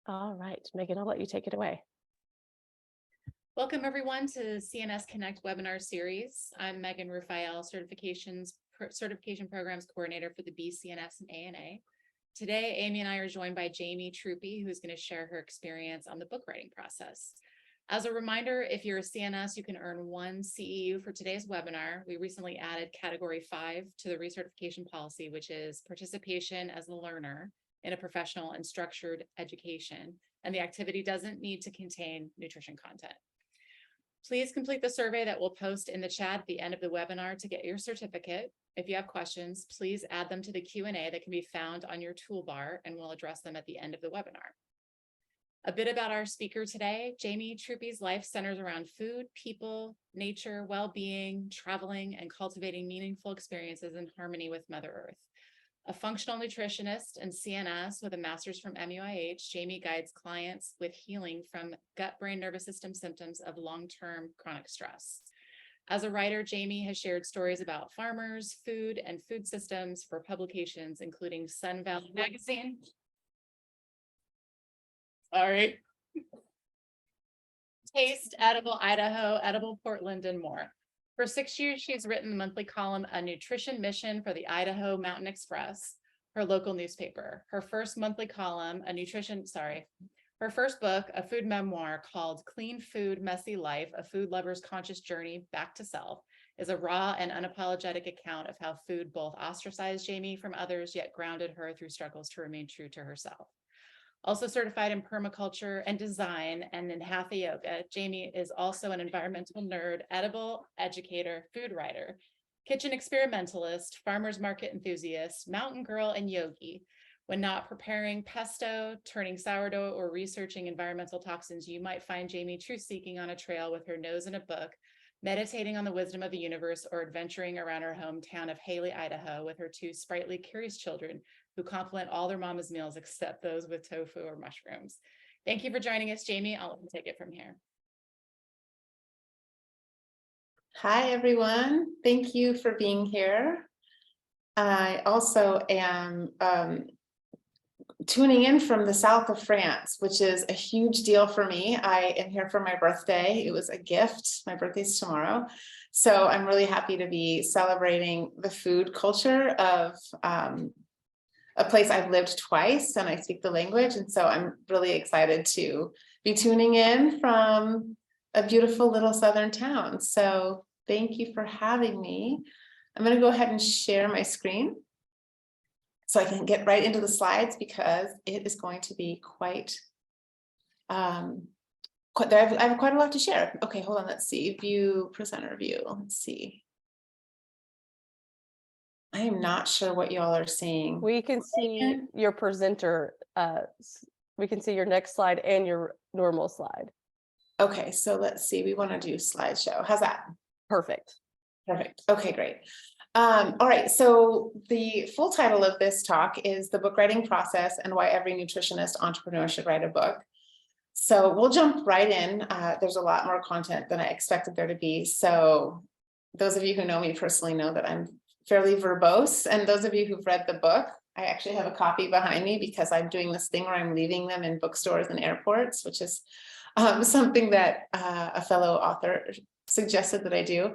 All right, Megan, I'll let you take it away. Welcome everyone to CNS Connect webinar series. I'm Megan Rufael, certification programs coordinator for the BCNS and ANA. Today, Amy and I are joined by Jamie Truppi, who is going to share her experience on the book writing process. As a reminder, if you're a CNS, you can earn 1 CEU for today's webinar. We recently added category 5 to the recertification policy, which is participation as a learner in a professional and structured education. And the activity doesn't need to contain nutrition content. Please complete the survey that we'll post in the chat at the end of the webinar to get your certificate. If you have questions, please add them to the Q&A that can be found on your toolbar, and we'll address them at the end of the webinar. A bit about our speaker today. Jamie Truppi's life centers around food, people, nature, well-being, traveling, and cultivating meaningful experiences in harmony with Mother Earth. A functional nutritionist and CNS with a master's from MUIH, Jamie guides clients with healing from gut-brain nervous system symptoms of long-term chronic stress. As a writer, Jamie has shared stories about farmers, food, and food systems for publications, including Sun Valley Magazine. Sorry. Taste, Edible Idaho, Edible Portland, and more. For 6 years, she's written the monthly column, A Nutrition Mission for the Idaho Mountain Express, her local newspaper. Her first monthly column, her first book, a food memoir called Clean Food, Messy Life, A Food Lover's Conscious Journey Back to Self, is a raw and unapologetic account of how food both ostracized Jamie from others, yet grounded her through struggles to remain true to herself. Also certified in permaculture and design and in hatha yoga, Jamie is also an environmental nerd, edible educator, food writer, kitchen experimentalist, farmer's market enthusiast, mountain girl, and yogi. When not preparing pesto, turning sourdough, or researching environmental toxins, you might find Jamie truth-seeking on a trail with her nose in a book, meditating on the wisdom of the universe, or adventuring around her hometown of Haley, Idaho, with her 2 sprightly, curious children who complement all their mama's meals except those with tofu or mushrooms. Thank you for joining us, Jamie. I'll let you take it from here. Hi, everyone. Thank you for being here. I also am tuning in from the south of France, which is a huge deal for me. I am here for my birthday. It was a gift. My birthday's tomorrow. So I'm really happy to be celebrating the food culture of a place I've lived twice, and I speak the language. And so I'm really excited to be tuning in from a beautiful little southern town. So thank you for having me. I'm going to go ahead and share my screen so I can get right into the slides, because it is going to be quite, I have quite a lot to share. Okay, hold on, let's see, view, presenter view, let's see. I am not sure what y'all are seeing. We can see your presenter. We can see your next slide and your normal slide. Okay, so let's see, we want to do slideshow. How's that? Perfect. Perfect. Okay, great. All right, so the full title of this talk is The Book Writing Process and Why Every Nutritionist Entrepreneur Should Write a Book. So we'll jump right in. There's a lot more content than I expected there to be. So those of you who know me personally know that I'm fairly verbose. And those of you who've read the book, I actually have a copy behind me because I'm doing this thing where I'm leaving them in bookstores and airports, which is something that a fellow author suggested that I do.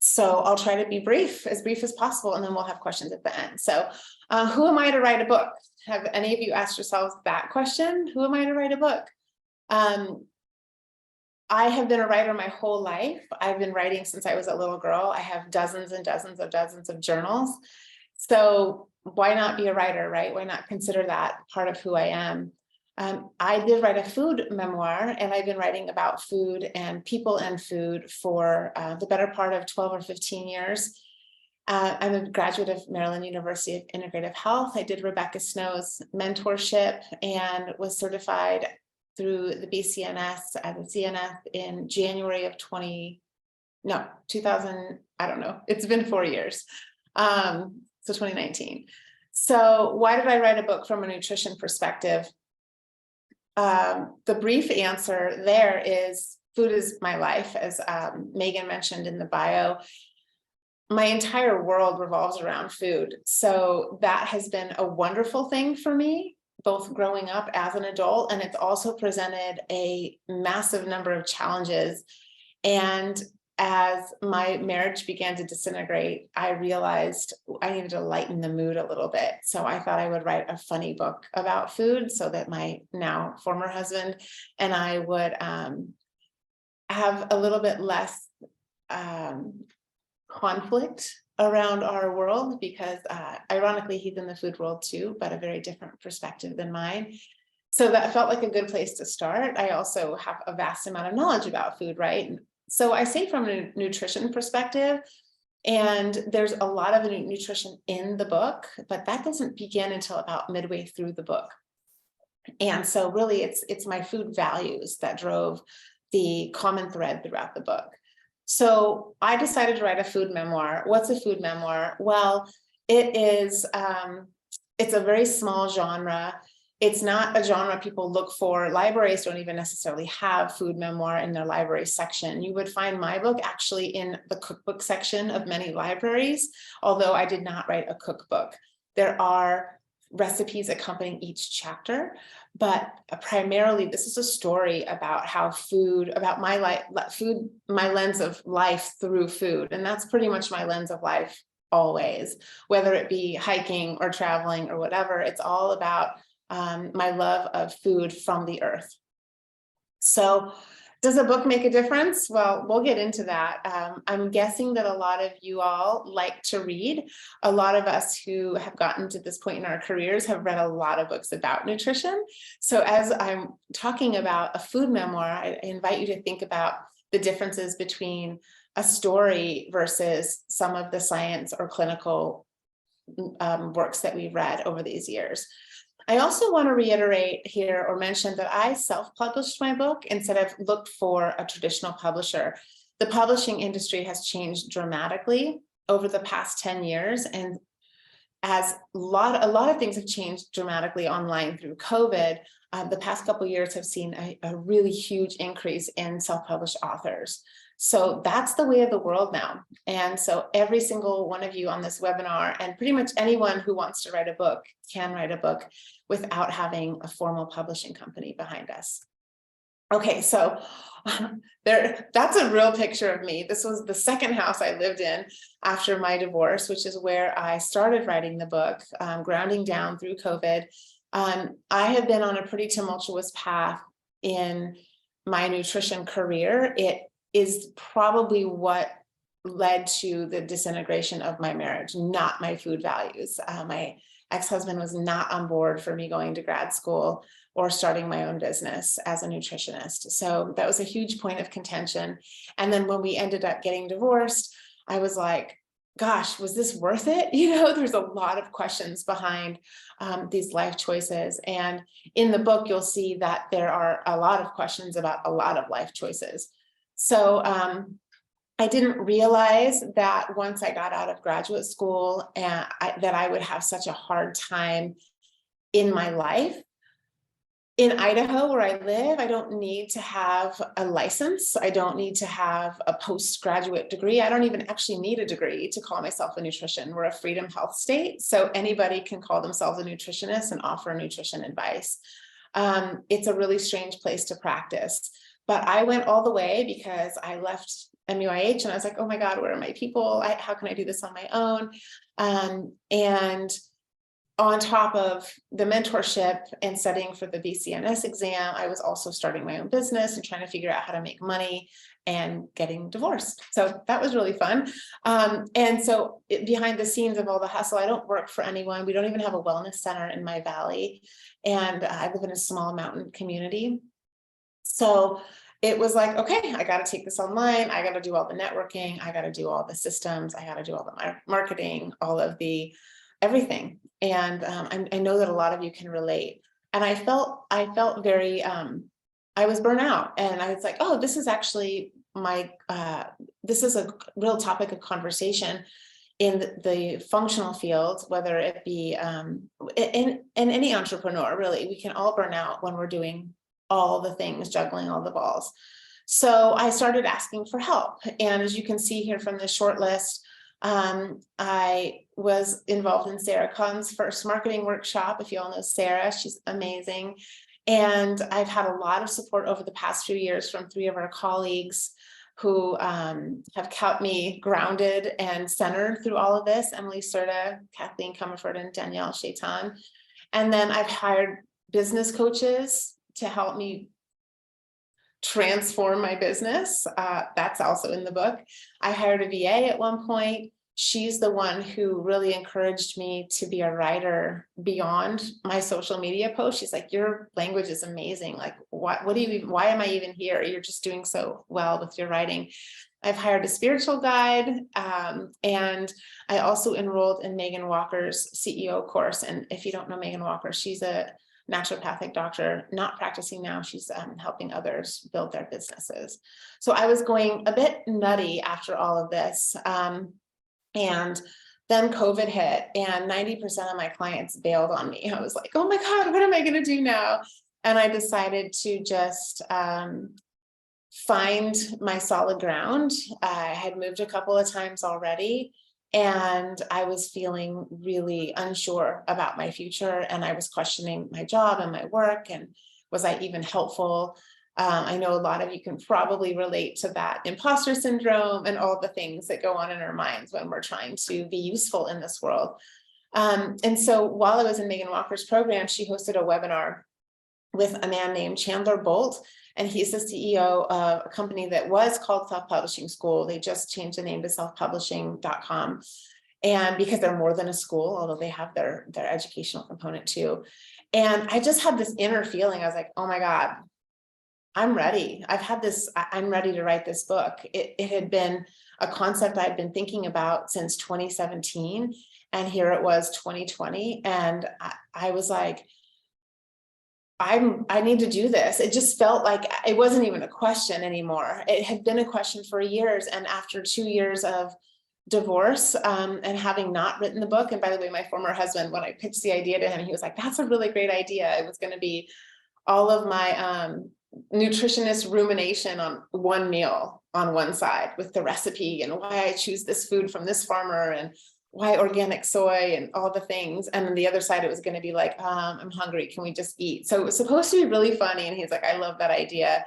So I'll try to be as brief as possible, and then we'll have questions at the end. So who am I to write a book? Have any of you asked yourselves that question? Who am I to write a book? I have been a writer my whole life. I've been writing since I was a little girl. I have dozens and dozens of journals. So why not be a writer, right? Why not consider that part of who I am? I did write a food memoir, and I've been writing about food and people and food for the better part of 12 or 15 years. I'm a graduate of Maryland University of Integrative Health. I did Rebecca Snow's mentorship and was certified through the BCNS as a CNS in January of 2000, I don't know. It's been 4 years. So 2019. So why did I write a book from a nutrition perspective? The brief answer there is food is my life, as Megan mentioned in the bio. My entire world revolves around food. So that has been a wonderful thing for me both growing up as an adult, and it's also presented a massive number of challenges. And as my marriage began to disintegrate, I realized I needed to lighten the mood a little bit. So I thought I would write a funny book about food so that my now former husband and I would have a little bit less conflict around our world, because ironically, he's in the food world too, but a very different perspective than mine. So that felt like a good place to start. I also have a vast amount of knowledge about food, right? So I say from a nutrition perspective, and there's a lot of nutrition in the book, but that doesn't begin until about midway through the book. And so really it's my food values that drove the common thread throughout the book. So I decided to write a food memoir. What's a food memoir? Well, it is, it's a very small genre. It's not a genre people look for. Libraries don't even necessarily have food memoir in their library section. You would find my book actually in the cookbook section of many libraries, although I did not write a cookbook. There are recipes accompanying each chapter, but primarily this is a story about how food, about my life, food, my lens of life through food. And that's pretty much my lens of life always, whether it be hiking or traveling or whatever. It's all about my love of food from the earth. So does a book make a difference? Well, we'll get into that. I'm guessing that a lot of you all like to read. A lot of us who have gotten to this point in our careers have read a lot of books about nutrition. So as I'm talking about a food memoir, I invite you to think about the differences between a story versus some of the science or clinical works that we've read over these years. I also want to reiterate here or mention that I self-published my book instead of looked for a traditional publisher. The publishing industry has changed dramatically over the past 10 years. And as a lot of things have changed dramatically online through COVID, the past couple of years have seen a really huge increase in self-published authors. So that's the way of the world now. And so every single one of you on this webinar, and pretty much anyone who wants to write a book, can write a book without having a formal publishing company behind us. Okay, so that's a real picture of me. This was the second house I lived in after my divorce, which is where I started writing the book, grounding down through COVID. I have been on a pretty tumultuous path in my nutrition career. It is probably what led to the disintegration of my marriage, not my food values. My ex-husband was not on board for me going to grad school or starting my own business as a nutritionist. So that was a huge point of contention. And then when we ended up getting divorced, I was like, gosh, was this worth it? You know, there's a lot of questions behind these life choices. And in the book, you'll see that there are a lot of questions about a lot of life choices. So I didn't realize that once I got out of graduate school that I would have such a hard time in my life. In Idaho, where I live, I don't need to have a license. I don't need to have a postgraduate degree. I don't even actually need a degree to call myself a nutrition. We're a freedom health state, so anybody can call themselves a nutritionist and offer nutrition advice. It's a really strange place to practice. But I went all the way because I left MUIH and I was like, oh my God, where are my people? How can I do this on my own? And on top of the mentorship and studying for the CNS exam, I was also starting my own business and trying to figure out how to make money and getting divorced. So that was really fun. And so behind the scenes of all the hustle, I don't work for anyone. We don't even have a wellness center in my valley. And I live in a small mountain community. So it was like, okay, I got to take this online. I got to do all the networking. I got to do all the systems. I got to do all the marketing, all of the everything. And I know that a lot of you can relate. And I felt very, I was burnt out, and I was like, oh, this is actually this is a real topic of conversation in the functional fields, whether it be in any entrepreneur, really. We can all burn out when we're doing all the things, juggling all the balls. So I started asking for help. And as you can see here from the short list, I was involved in Sarah Khan's first marketing workshop. If you all know Sarah, she's amazing. And I've had a lot of support over the past few years from 3 of our colleagues who have kept me grounded and centered through all of this: Emily Serta, Kathleen Comerford, and Danielle Shaitan. And then I've hired business coaches to help me transform my business. That's also in the book. I hired a VA at one point. She's the one who really encouraged me to be a writer beyond my social media posts. She's like, your language is amazing. Like, why am I even here? You're just doing so well with your writing. I've hired a spiritual guide, and I also enrolled in Megan Walker's CEO course. And if you don't know Megan Walker, she's a naturopathic doctor, not practicing now. She's helping others build their businesses. So I was going a bit nutty after all of this. And then COVID hit, and 90% of my clients bailed on me. I was like, oh my God, what am I going to do now? And I decided to just find my solid ground. I had moved a couple of times already, and I was feeling really unsure about my future. And I was questioning my job and my work, and was I even helpful? I know a lot of you can probably relate to that imposter syndrome and all the things that go on in our minds when we're trying to be useful in this world. And so while I was in Megan Walker's program, she hosted a webinar with a man named Chandler Bolt, and he's the CEO of a company that was called Self-Publishing School. They just changed the name to selfpublishing.com. And because they're more than a school, although they have their educational component too. And I just had this inner feeling. I was like, oh my God, I'm ready. I'm ready to write this book. It had been a concept I'd been thinking about since 2017. And here it was 2020. And I was like, I need to do this. It just felt like it wasn't even a question anymore. It had been a question for years. And after 2 years of divorce, and having not written the book, and by the way, my former husband, when I pitched the idea to him, he was like, that's a really great idea. It was going to be all of my nutritionist rumination on one meal on one side with the recipe and why I choose this food from this farmer and why organic soy and all the things. And then the other side, it was going to be like, I'm hungry. Can we just eat? So it was supposed to be really funny. And he's like, I love that idea.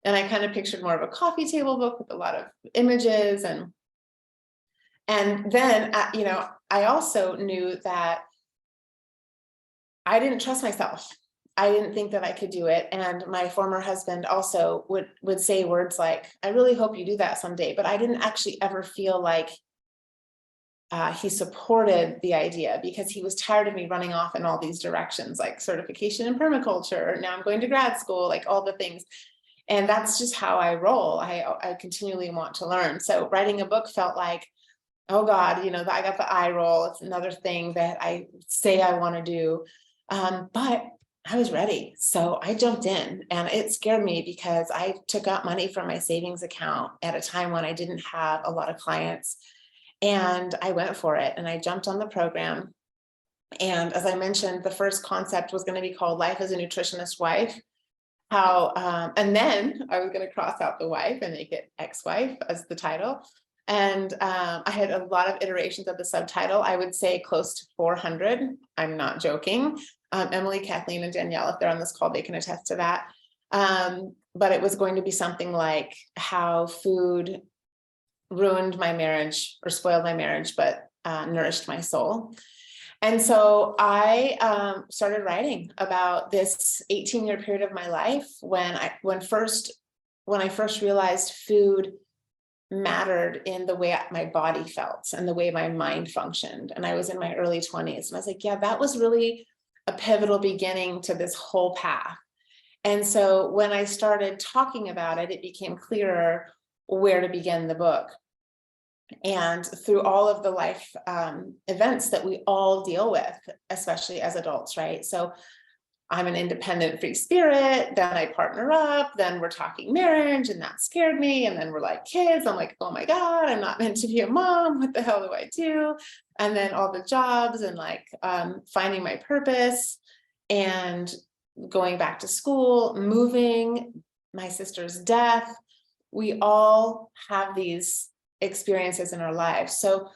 And I kind of pictured more of a coffee table book with a lot of images. And then, I also knew that I didn't trust myself. I didn't think that I could do it. And my former husband also would say words like, I really hope you do that someday. But I didn't actually ever feel like he supported the idea, because he was tired of me running off in all these directions, like certification in permaculture. Now I'm going to grad school, like all the things. And that's just how I roll. I continually want to learn. So writing a book felt like, oh God, I got the eye roll. It's another thing that I say I want to do. But I was ready. So I jumped in, and it scared me because I took out money from my savings account at a time when I didn't have a lot of clients, and I went for it, and I jumped on the program. And as I mentioned, the first concept was going to be called Life as a Nutritionist Wife. And then I was going to cross out the wife and make it ex-wife as the title. And I had a lot of iterations of the subtitle. I would say close to 400. I'm not joking. Emily, Kathleen, and Danielle, if they're on this call, they can attest to that. But it was going to be something like how food ruined my marriage or spoiled my marriage, but nourished my soul. And so I started writing about this 18-year period of my life when I first realized food mattered in the way my body felt and the way my mind functioned. And I was in my early 20s, and I was like, yeah, that was really a pivotal beginning to this whole path. And so when I started talking about it, it became clearer where to begin the book. And through all of the life events that we all deal with, especially as adults, right? So I'm an independent free spirit, then I partner up, then we're talking marriage, and that scared me. And then we're like kids. I'm like, oh my God, I'm not meant to be a mom. What the hell do I do? And then all the jobs and like finding my purpose and going back to school, moving, my sister's death. We all have these experiences in our lives. So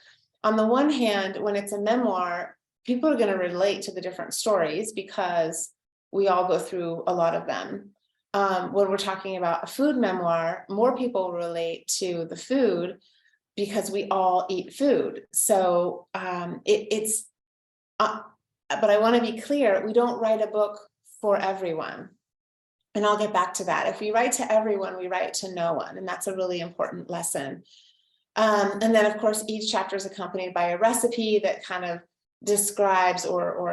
on the one hand, when it's a memoir, people are going to relate to the different stories because we all go through a lot of them. When we're talking about a food memoir, more people relate to the food because we all eat food. So but I want to be clear, we don't write a book for everyone. And I'll get back to that. If we write to everyone, we write to no one. And that's a really important lesson. And then, of course, each chapter is accompanied by a recipe that kind of describes or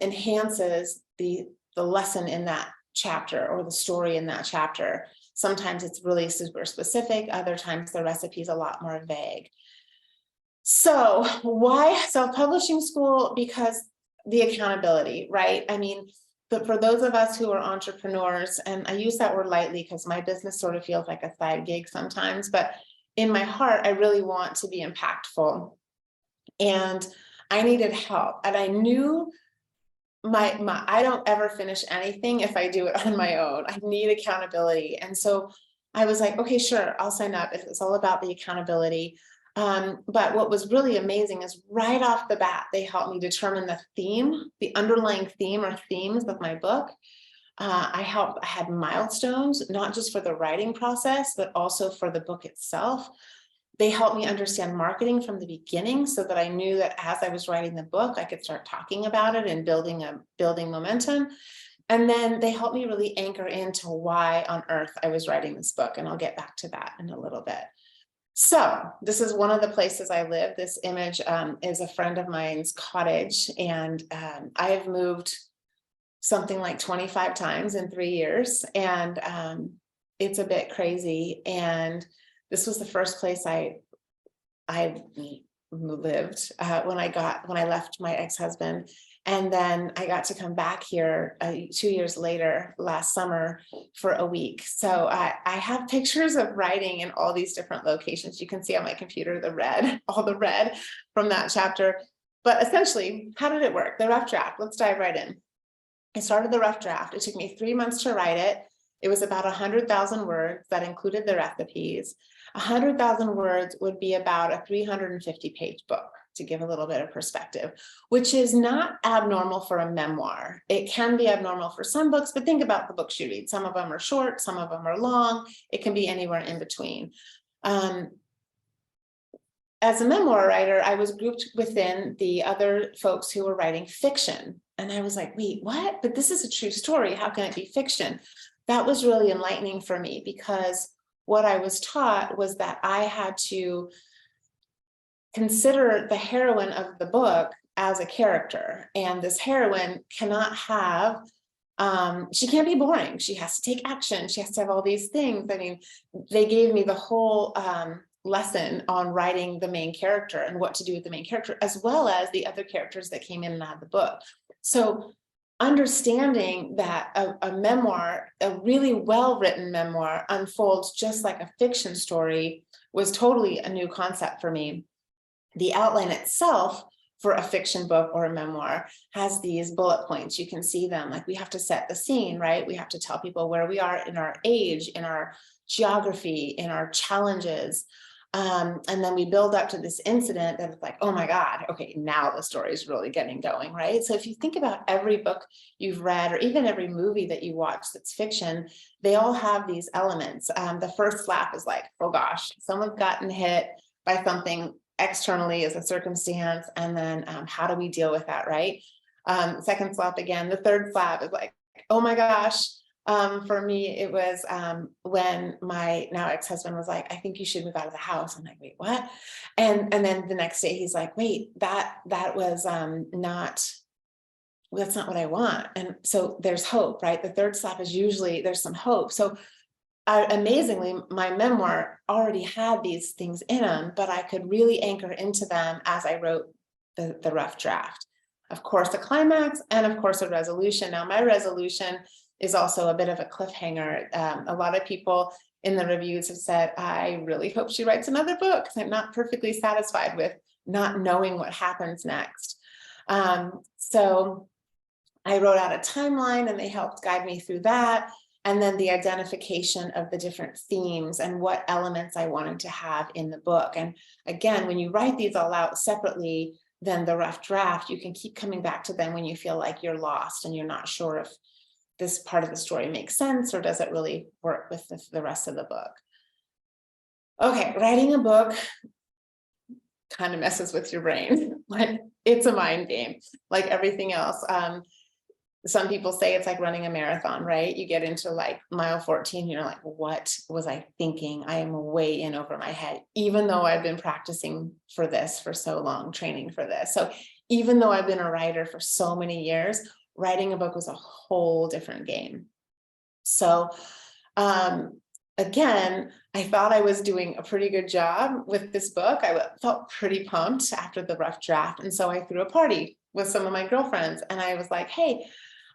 enhances the lesson in that chapter or the story in that chapter. Sometimes it's really super specific. Other times the recipe is a lot more vague. So why self-publishing school? Because the accountability, right? I mean, but for those of us who are entrepreneurs, and I use that word lightly because my business sort of feels like a side gig sometimes, but in my heart, I really want to be impactful. And I needed help. And I knew I don't ever finish anything if I do it on my own. I need accountability. And so I was like, okay, sure, I'll sign up if it's all about the accountability. But what was really amazing is right off the bat, they helped me determine the theme, the underlying theme or themes of my book. I had milestones, not just for the writing process, but also for the book itself. They helped me understand marketing from the beginning so that I knew that as I was writing the book, I could start talking about it and building momentum. And then they helped me really anchor into why on earth I was writing this book. And I'll get back to that in a little bit. So this is one of the places I live. This image is a friend of mine's cottage, and I have moved something like 25 times in 3 years, and it's a bit crazy. And this was the first place I lived when I left my ex-husband. And then I got to come back here 2 years later, last summer, for a week. So I have pictures of writing in all these different locations. You can see on my computer all the red from that chapter. But essentially, how did it work? The rough draft. Let's dive right in. I started the rough draft. It took me 3 months to write it. It was about 100,000 words that included the recipes. 100,000 words would be about a 350-page book, to give a little bit of perspective, which is not abnormal for a memoir. It can be abnormal for some books, but think about the books you read. Some of them are short, some of them are long. It can be anywhere in between. As a memoir writer, I was grouped within the other folks who were writing fiction. And I was like, wait, what? But this is a true story. How can it be fiction? That was really enlightening for me, because what I was taught was that I had to consider the heroine of the book as a character. And this heroine cannot have, she can't be boring. She has to take action. She has to have all these things. I mean, they gave me the whole lesson on writing the main character and what to do with the main character, as well as the other characters that came in and out of the book. So understanding that a memoir, a really well-written memoir, unfolds just like a fiction story was totally a new concept for me. The outline itself for a fiction book or a memoir has these bullet points. You can see them. Like, we have to set the scene, right? We have to tell people where we are in our age, in our geography, in our challenges. And then we build up to this incident that it's like, oh my God, okay, now the story is really getting going, right? So if you think about every book you've read, or even every movie that you watch that's fiction, they all have these elements. The first slap is like, oh gosh, someone's gotten hit by something externally as a circumstance, and then how do we deal with that, right? Second slap again. The third slap is like, oh my gosh. For me, it was when my now ex-husband was like, I think you should move out of the house. I'm like, wait, what? And then the next day he's like, wait, that was that's not what I want. And so there's hope, right? The third slap is usually there's some hope. So amazingly, my memoir already had these things in them, but I could really anchor into them as I wrote the rough draft. Of course, a climax, and of course, a resolution. Now, my resolution is also a bit of a cliffhanger. A lot of people in the reviews have said, I really hope she writes another book, because I'm not perfectly satisfied with not knowing what happens next. So I wrote out a timeline, and they helped guide me through that. and then the identification of the different themes and what elements I wanted to have in the book. And again, when you write these all out separately, then the rough draft, you can keep coming back to them when you feel like you're lost and you're not sure if this part of the story makes sense or does it really work with the rest of the book. Okay, writing a book kind of messes with your brain. Like, it's a mind game, like everything else. Some people say it's like running a marathon, right? You get into like mile 14, you're like, what was I thinking? I am way in over my head, even though I've been practicing for this for so long, training for this. So even though I've been a writer for so many years, writing a book was a whole different game. So again, I thought I was doing a pretty good job with this book. I felt pretty pumped after the rough draft. And so I threw a party with some of my girlfriends and I was like, hey,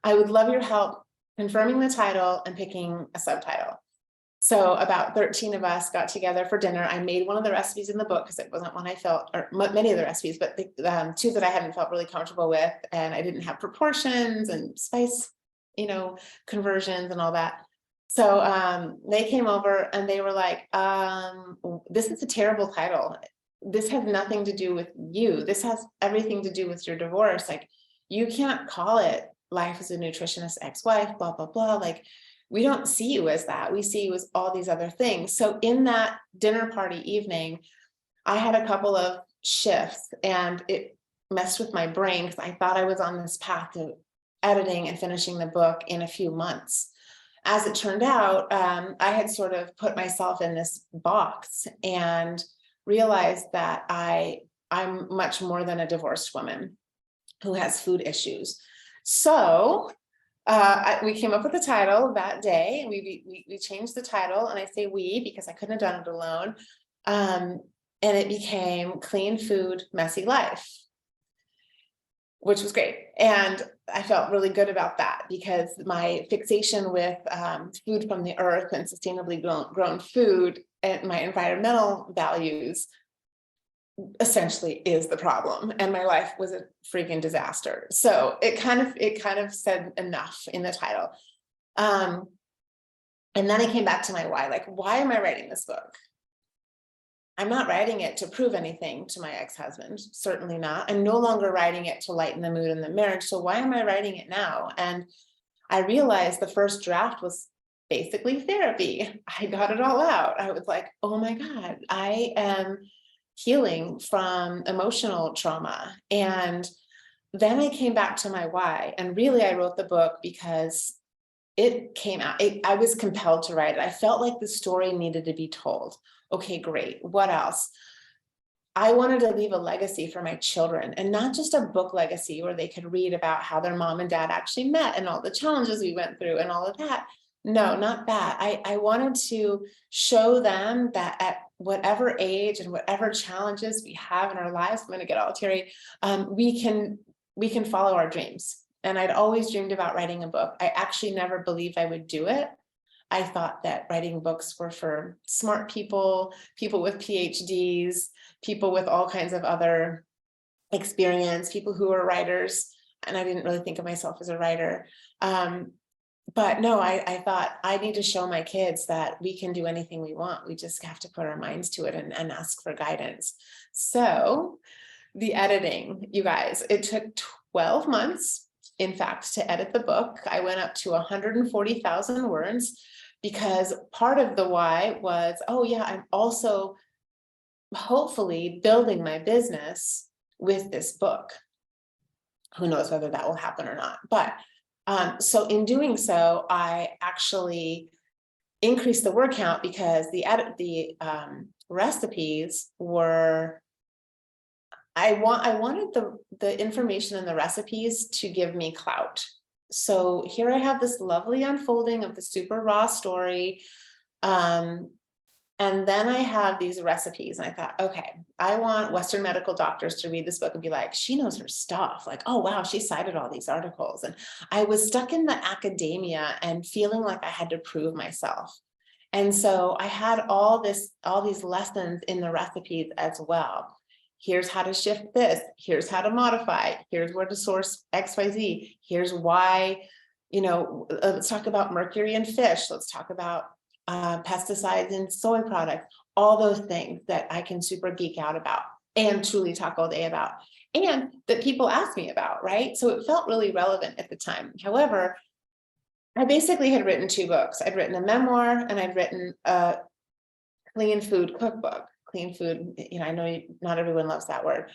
I would love your help confirming the title and picking a subtitle. So about 13 of us got together for dinner. I made one of the recipes in the book because it wasn't one I felt, or many of the recipes, but the two that I hadn't felt really comfortable with, and I didn't have proportions and spice, conversions and all that. So they came over and they were like, this is a terrible title. This has nothing to do with you. This has everything to do with your divorce. Like, you can't call it Life as a Nutritionist Ex-Wife, blah, blah, blah. Like, we don't see you as that. We see you as all these other things. So in that dinner party evening, I had a couple of shifts and it messed with my brain because I thought I was on this path to editing and finishing the book in a few months. As it turned out, I had sort of put myself in this box and realized that I'm much more than a divorced woman who has food issues. So we came up with the title that day. We changed the title, and I say we because I couldn't have done it alone. And it became Clean Food, Messy Life, which was great. And I felt really good about that because my fixation with food from the earth and sustainably grown food and my environmental values essentially is the problem, and my life was a freaking disaster. So it kind of said enough in the title. And then I came back to my why. Like, why am I writing this book? I'm not writing it to prove anything to my ex-husband, certainly not. I'm no longer writing it to lighten the mood in the marriage. So why am I writing it now? And I realized the first draft was basically therapy. I got it all out. I was like, oh my God, I am healing from emotional trauma. And then I came back to my why. And really, I wrote the book because it came out. I was compelled to write it. I felt like the story needed to be told. Okay, great. What else? I wanted to leave a legacy for my children, and not just a book legacy where they could read about how their mom and dad actually met and all the challenges we went through and all of that. No, not that. I wanted to show them that at whatever age and whatever challenges we have in our lives, I'm going to get all teary, we can follow our dreams. And I'd always dreamed about writing a book. I actually never believed I would do it. I thought that writing books were for smart people, people with PhDs, people with all kinds of other experience, people who are writers. And I didn't really think of myself as a writer. But no, I thought I need to show my kids that we can do anything we want. We just have to put our minds to it and ask for guidance. So the editing, you guys, it took 12 months, in fact, to edit the book. I went up to 140,000 words because part of the why was, oh yeah, I'm also hopefully building my business with this book. Who knows whether that will happen or not, but so in doing so, I actually increased the word count because the recipes were, I wanted the information in the recipes to give me clout. So here I have this lovely unfolding of the super raw story. And then I have these recipes, and I thought, okay, I want Western medical doctors to read this book and be like, she knows her stuff. Like, oh, wow, she cited all these articles. And I was stuck in the academia and feeling like I had to prove myself. And so I had all these lessons in the recipes as well. Here's how to shift this. Here's how to modify. Here's where to source XYZ. Here's why let's talk about mercury in fish. Let's talk about pesticides in soy products, all those things that I can super geek out about and truly talk all day about, and that people ask me about, right? So it felt really relevant at the time. However, I basically had written 2 books. I'd written a memoir and I'd written a clean food cookbook. Clean food, I know not everyone loves that word.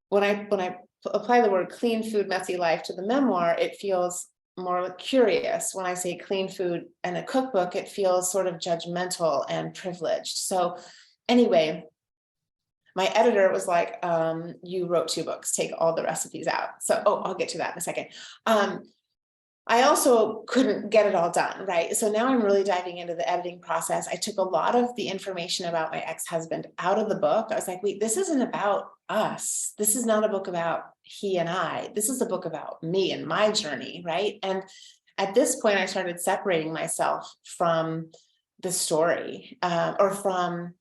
When I apply the word clean food, messy life to the memoir, it feels more curious. When I say clean food and a cookbook, it feels sort of judgmental and privileged. So anyway, my editor was like, you wrote 2 books, take all the recipes out. So, I'll get to that in a second. I also couldn't get it all done, right? So now I'm really diving into the editing process. I took a lot of the information about my ex-husband out of the book. I was like, wait, this isn't about us. This is not a book about he and I. This is a book about me and my journey, right? And at this point, I started separating myself from the story or from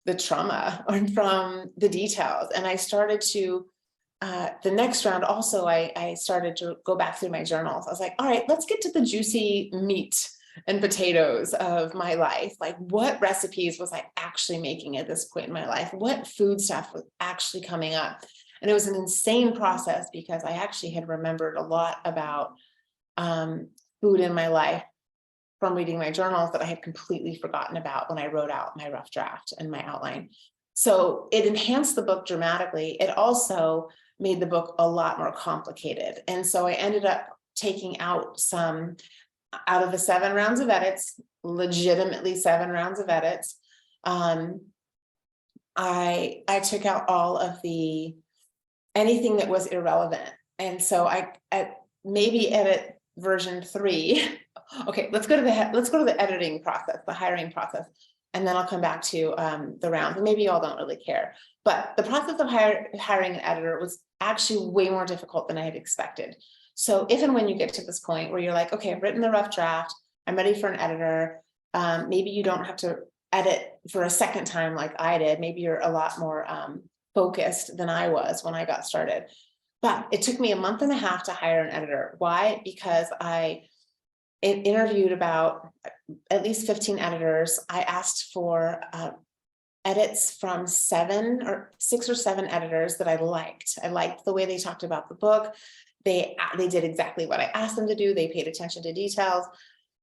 the trauma or from the details. And I started to the next round also, I started to go back through my journals. I was like, all right, let's get to the juicy meat and potatoes of my life. Like, what recipes was I actually making at this point in my life? What food stuff was actually coming up? And it was an insane process because I actually had remembered a lot about food in my life from reading my journals that I had completely forgotten about when I wrote out my rough draft and my outline. So it enhanced the book dramatically. It also made the book a lot more complicated. And so I ended up taking out some out of the 7 rounds of edits, legitimately 7 rounds of edits. I took out all of anything that was irrelevant. And so maybe edit version 3. Okay, let's go to the editing process, the hiring process. And then I'll come back to the rounds. And maybe y'all don't really care. But the process of hiring an editor was actually way more difficult than I had expected. So if and when you get to this point where you're like, okay, I've written the rough draft, I'm ready for an editor. Maybe you don't have to edit for a second time like I did. Maybe you're a lot more focused than I was when I got started. But it took me a month and a half to hire an editor. Why? Because I interviewed about at least 15 editors. I asked for edits from 6 or 7 editors that I liked. I liked the way they talked about the book. They did exactly what I asked them to do. They paid attention to details.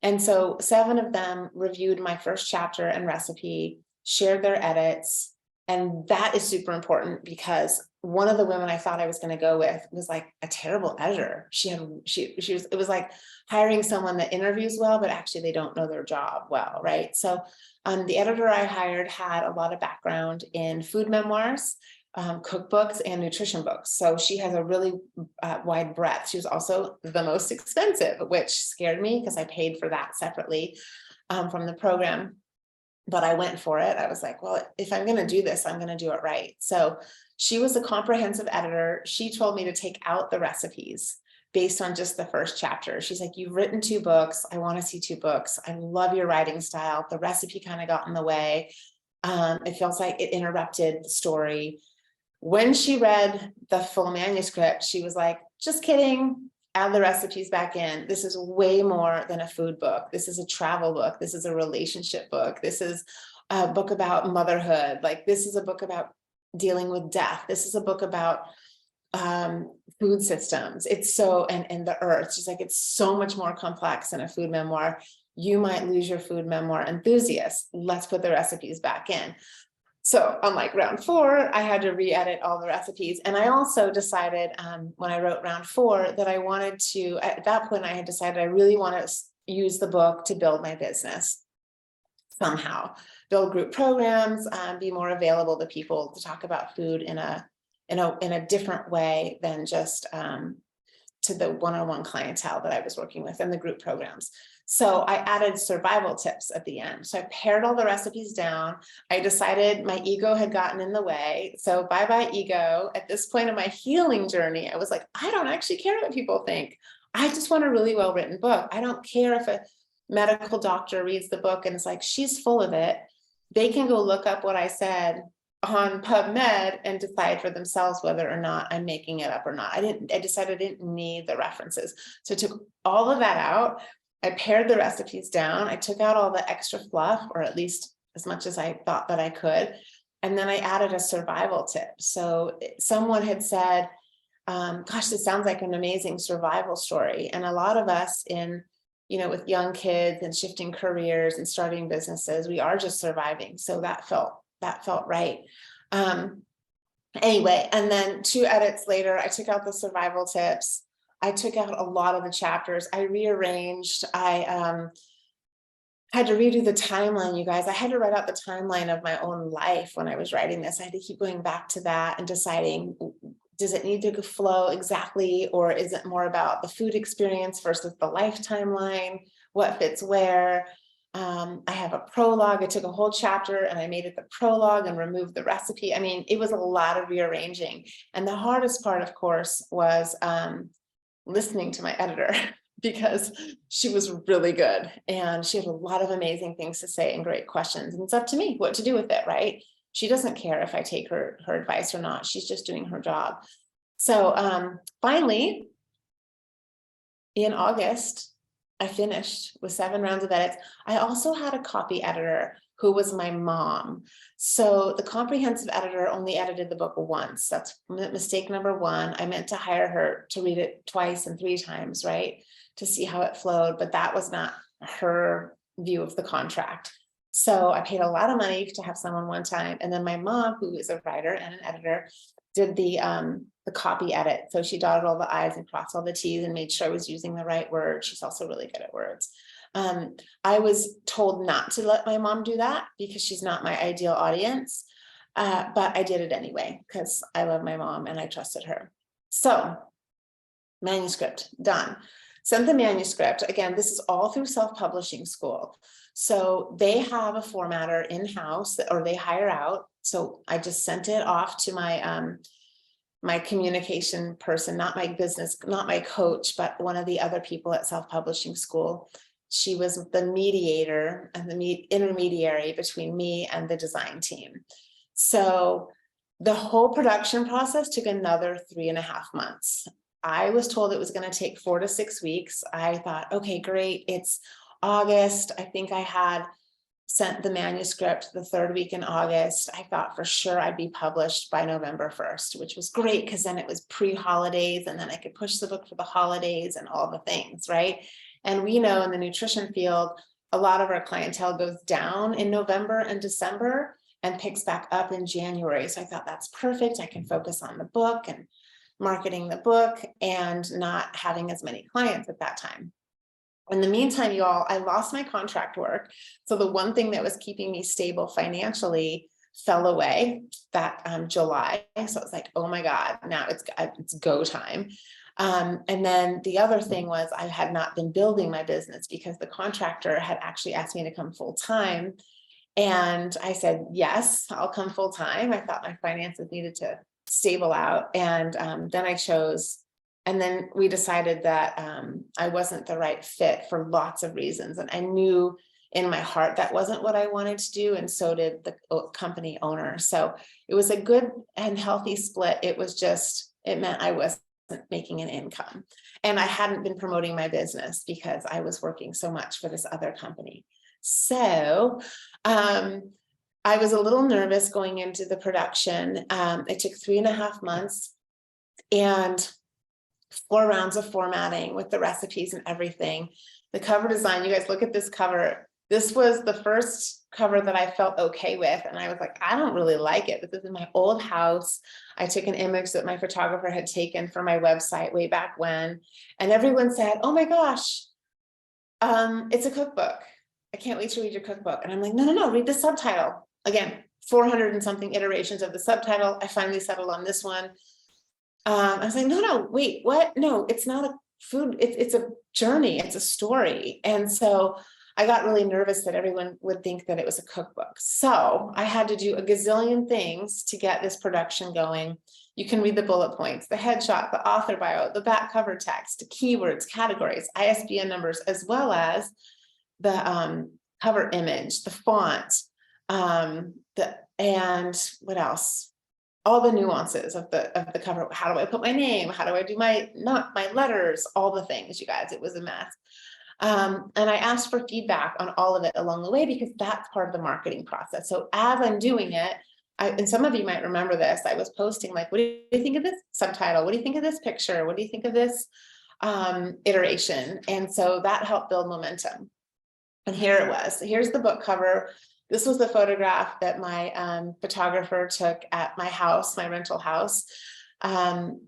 And so 7 of them reviewed my first chapter and recipe, shared their edits. And that is super important because one of the women I thought I was going to go with was like a terrible editor. It was like hiring someone that interviews well, but actually they don't know their job well, right? So the editor I hired had a lot of background in food memoirs, cookbooks, and nutrition books. So she has a really wide breadth. She was also the most expensive, which scared me because I paid for that separately from the program. But I went for it. I was like, well, if I'm going to do this, I'm going to do it right. So she was a comprehensive editor. She told me to take out the recipes based on just the first chapter. She's like, you've written 2 books. I want to see 2 books. I love your writing style. The recipe kind of got in the way. It feels like it interrupted the story. When she read the full manuscript, she was like, just kidding. Add the recipes back in. This is way more than a food book. This is a travel book. This is a relationship book. This is a book about motherhood. Like, this is a book about dealing with death. This is a book about food systems. It's so, and the earth. She's like, it's so much more complex than a food memoir. You might lose your food memoir enthusiast. Let's put the recipes back in. So on like round 4, I had to re-edit all the recipes. And I also decided when I wrote round 4 that I wanted to, at that point, I had decided I really want to use the book to build my business somehow, build group programs, be more available to people to talk about food in a different way than just to the one-on-one clientele that I was working with in the group programs. So I added survival tips at the end. So I pared all the recipes down. I decided my ego had gotten in the way. So bye-bye ego. At this point in my healing journey, I was like, I don't actually care what people think. I just want a really well-written book. I don't care if a medical doctor reads the book and it's like, she's full of it. They can go look up what I said on PubMed and decide for themselves whether or not I'm making it up or not. I decided I didn't need the references. So I took all of that out. I pared the recipes down. I took out all the extra fluff, or at least as much as I thought that I could. And then I added a survival tip. So someone had said, gosh, this sounds like an amazing survival story. And a lot of us with young kids and shifting careers and starting businesses, we are just surviving. So that felt right. Anyway, and then 2 edits later, I took out the survival tips. I took out a lot of the chapters. I rearranged. I had to redo the timeline, you guys. I had to write out the timeline of my own life when I was writing this. I had to keep going back to that and deciding, does it need to flow exactly, or is it more about the food experience versus the life timeline? What fits where? I have a prologue. I took a whole chapter and I made it the prologue and removed the recipe. I mean, it was a lot of rearranging. And the hardest part, of course, was listening to my editor because she was really good and she had a lot of amazing things to say and great questions. And it's up to me what to do with it, right? She doesn't care if I take her advice or not. She's just doing her job. So finally, in August, I finished with 7 rounds of edits. I also had a copy editor who was my mom. So the comprehensive editor only edited the book once. That's mistake number 1. I meant to hire her to read it twice and 3 times, right? To see how it flowed, but that was not her view of the contract. So I paid a lot of money to have someone one time. And then my mom, who is a writer and an editor, did the copy edit. So she dotted all the I's and crossed all the T's and made sure I was using the right word. She's also really good at words. I was told not to let my mom do that because she's not my ideal audience. But I did it anyway, because I love my mom and I trusted her. So manuscript done. Sent the manuscript. Again, this is all through self-publishing school. So they have a formatter in-house, or they hire out. So I just sent it off to my my communication person, not my coach, but one of the other people at self-publishing school. She was the mediator and the intermediary between me and the design team. So the whole production process took another 3.5 months. I was told it was going to take 4 to 6 weeks. I thought, okay, great. It's August. I think I had sent the manuscript the 3rd week in August. I thought for sure I'd be published by November 1st, which was great because then it was pre-holidays and then I could push the book for the holidays and all the things, right? And we know in the nutrition field, a lot of our clientele goes down in November and December and picks back up in January. So I thought that's perfect. I can focus on the book and marketing the book and not having as many clients at that time. In the meantime, you all, I lost my contract work. So the one thing that was keeping me stable financially fell away that July. So it was like, oh my God, now it's go time. And then the other thing was I had not been building my business because the contractor had actually asked me to come full time. And I said, yes, I'll come full time. I thought my finances needed to stable out. And then I chose. And then we decided that I wasn't the right fit for lots of reasons. And I knew in my heart that wasn't what I wanted to do. And so did the company owner. So it was a good and healthy split. It meant I wasn't making an income. And I hadn't been promoting my business because I was working so much for this other company. So I was a little nervous going into the production. It took 3.5 months and 4 rounds of formatting with the recipes and everything. The cover design, you guys look at this cover. This was the first cover that I felt okay with. And I was like, I don't really like it. This is in my old house. I took an image that my photographer had taken for my website way back when. And everyone said, oh my gosh, it's a cookbook. I can't wait to read your cookbook. And I'm like, no, read the subtitle. Again, 400 and something iterations of the subtitle. I finally settled on this one. I was like, no, wait, what? No, it's not a food. It's a journey. It's a story. And so I got really nervous that everyone would think that it was a cookbook. So I had to do a gazillion things to get this production going. You can read the bullet points, the headshot, the author bio, the back cover text, keywords, categories, ISBN numbers, as well as the cover image, the font, the And what else? All the nuances of the cover. How do I put my name? How do I do my letters? All the things, you guys. It was a mess. And I asked for feedback on all of it along the way, because that's part of the marketing process. So as I'm doing it, and some of you might remember this, I was posting like, what do you think of this subtitle? What do you think of this picture? What do you think of this iteration? And so that helped build momentum. And here it was. Here's the book cover. This was the photograph that my photographer took at my house, my rental house. On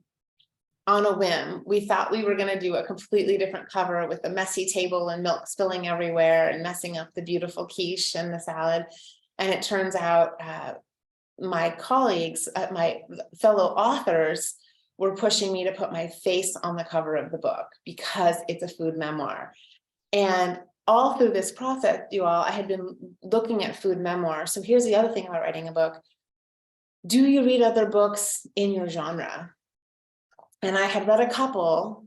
a whim, we thought we were going to do a completely different cover with a messy table and milk spilling everywhere and messing up the beautiful quiche and the salad. And it turns out my colleagues, my fellow authors, were pushing me to put my face on the cover of the book because it's a food memoir. And all through this process, you all, I had been looking at food memoir. So here's the other thing about writing a book. Do you read other books in your genre? And I had read a couple,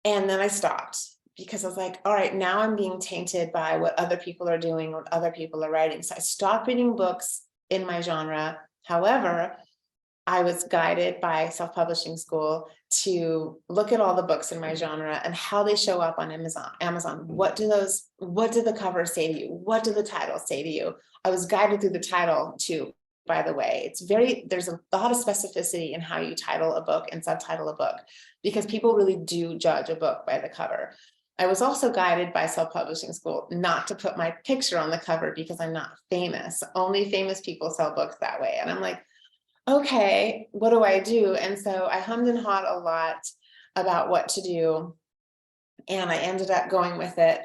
and then I stopped, because I was like, all right, now I'm being tainted by what other people are doing, what other people are writing. So I stopped reading books in my genre. However, I was guided by self-publishing school to look at all the books in my genre and how they show up on Amazon. What do the covers say to you? What do the titles say to you? I was guided through the title too, by the way. There's a lot of specificity in how you title a book and subtitle a book, because people really do judge a book by the cover. I was also guided by self-publishing school not to put my picture on the cover, because I'm not famous. Only famous people sell books that way. And I'm like, okay, what do I do? And so I hummed and hawed a lot about what to do. And I ended up going with it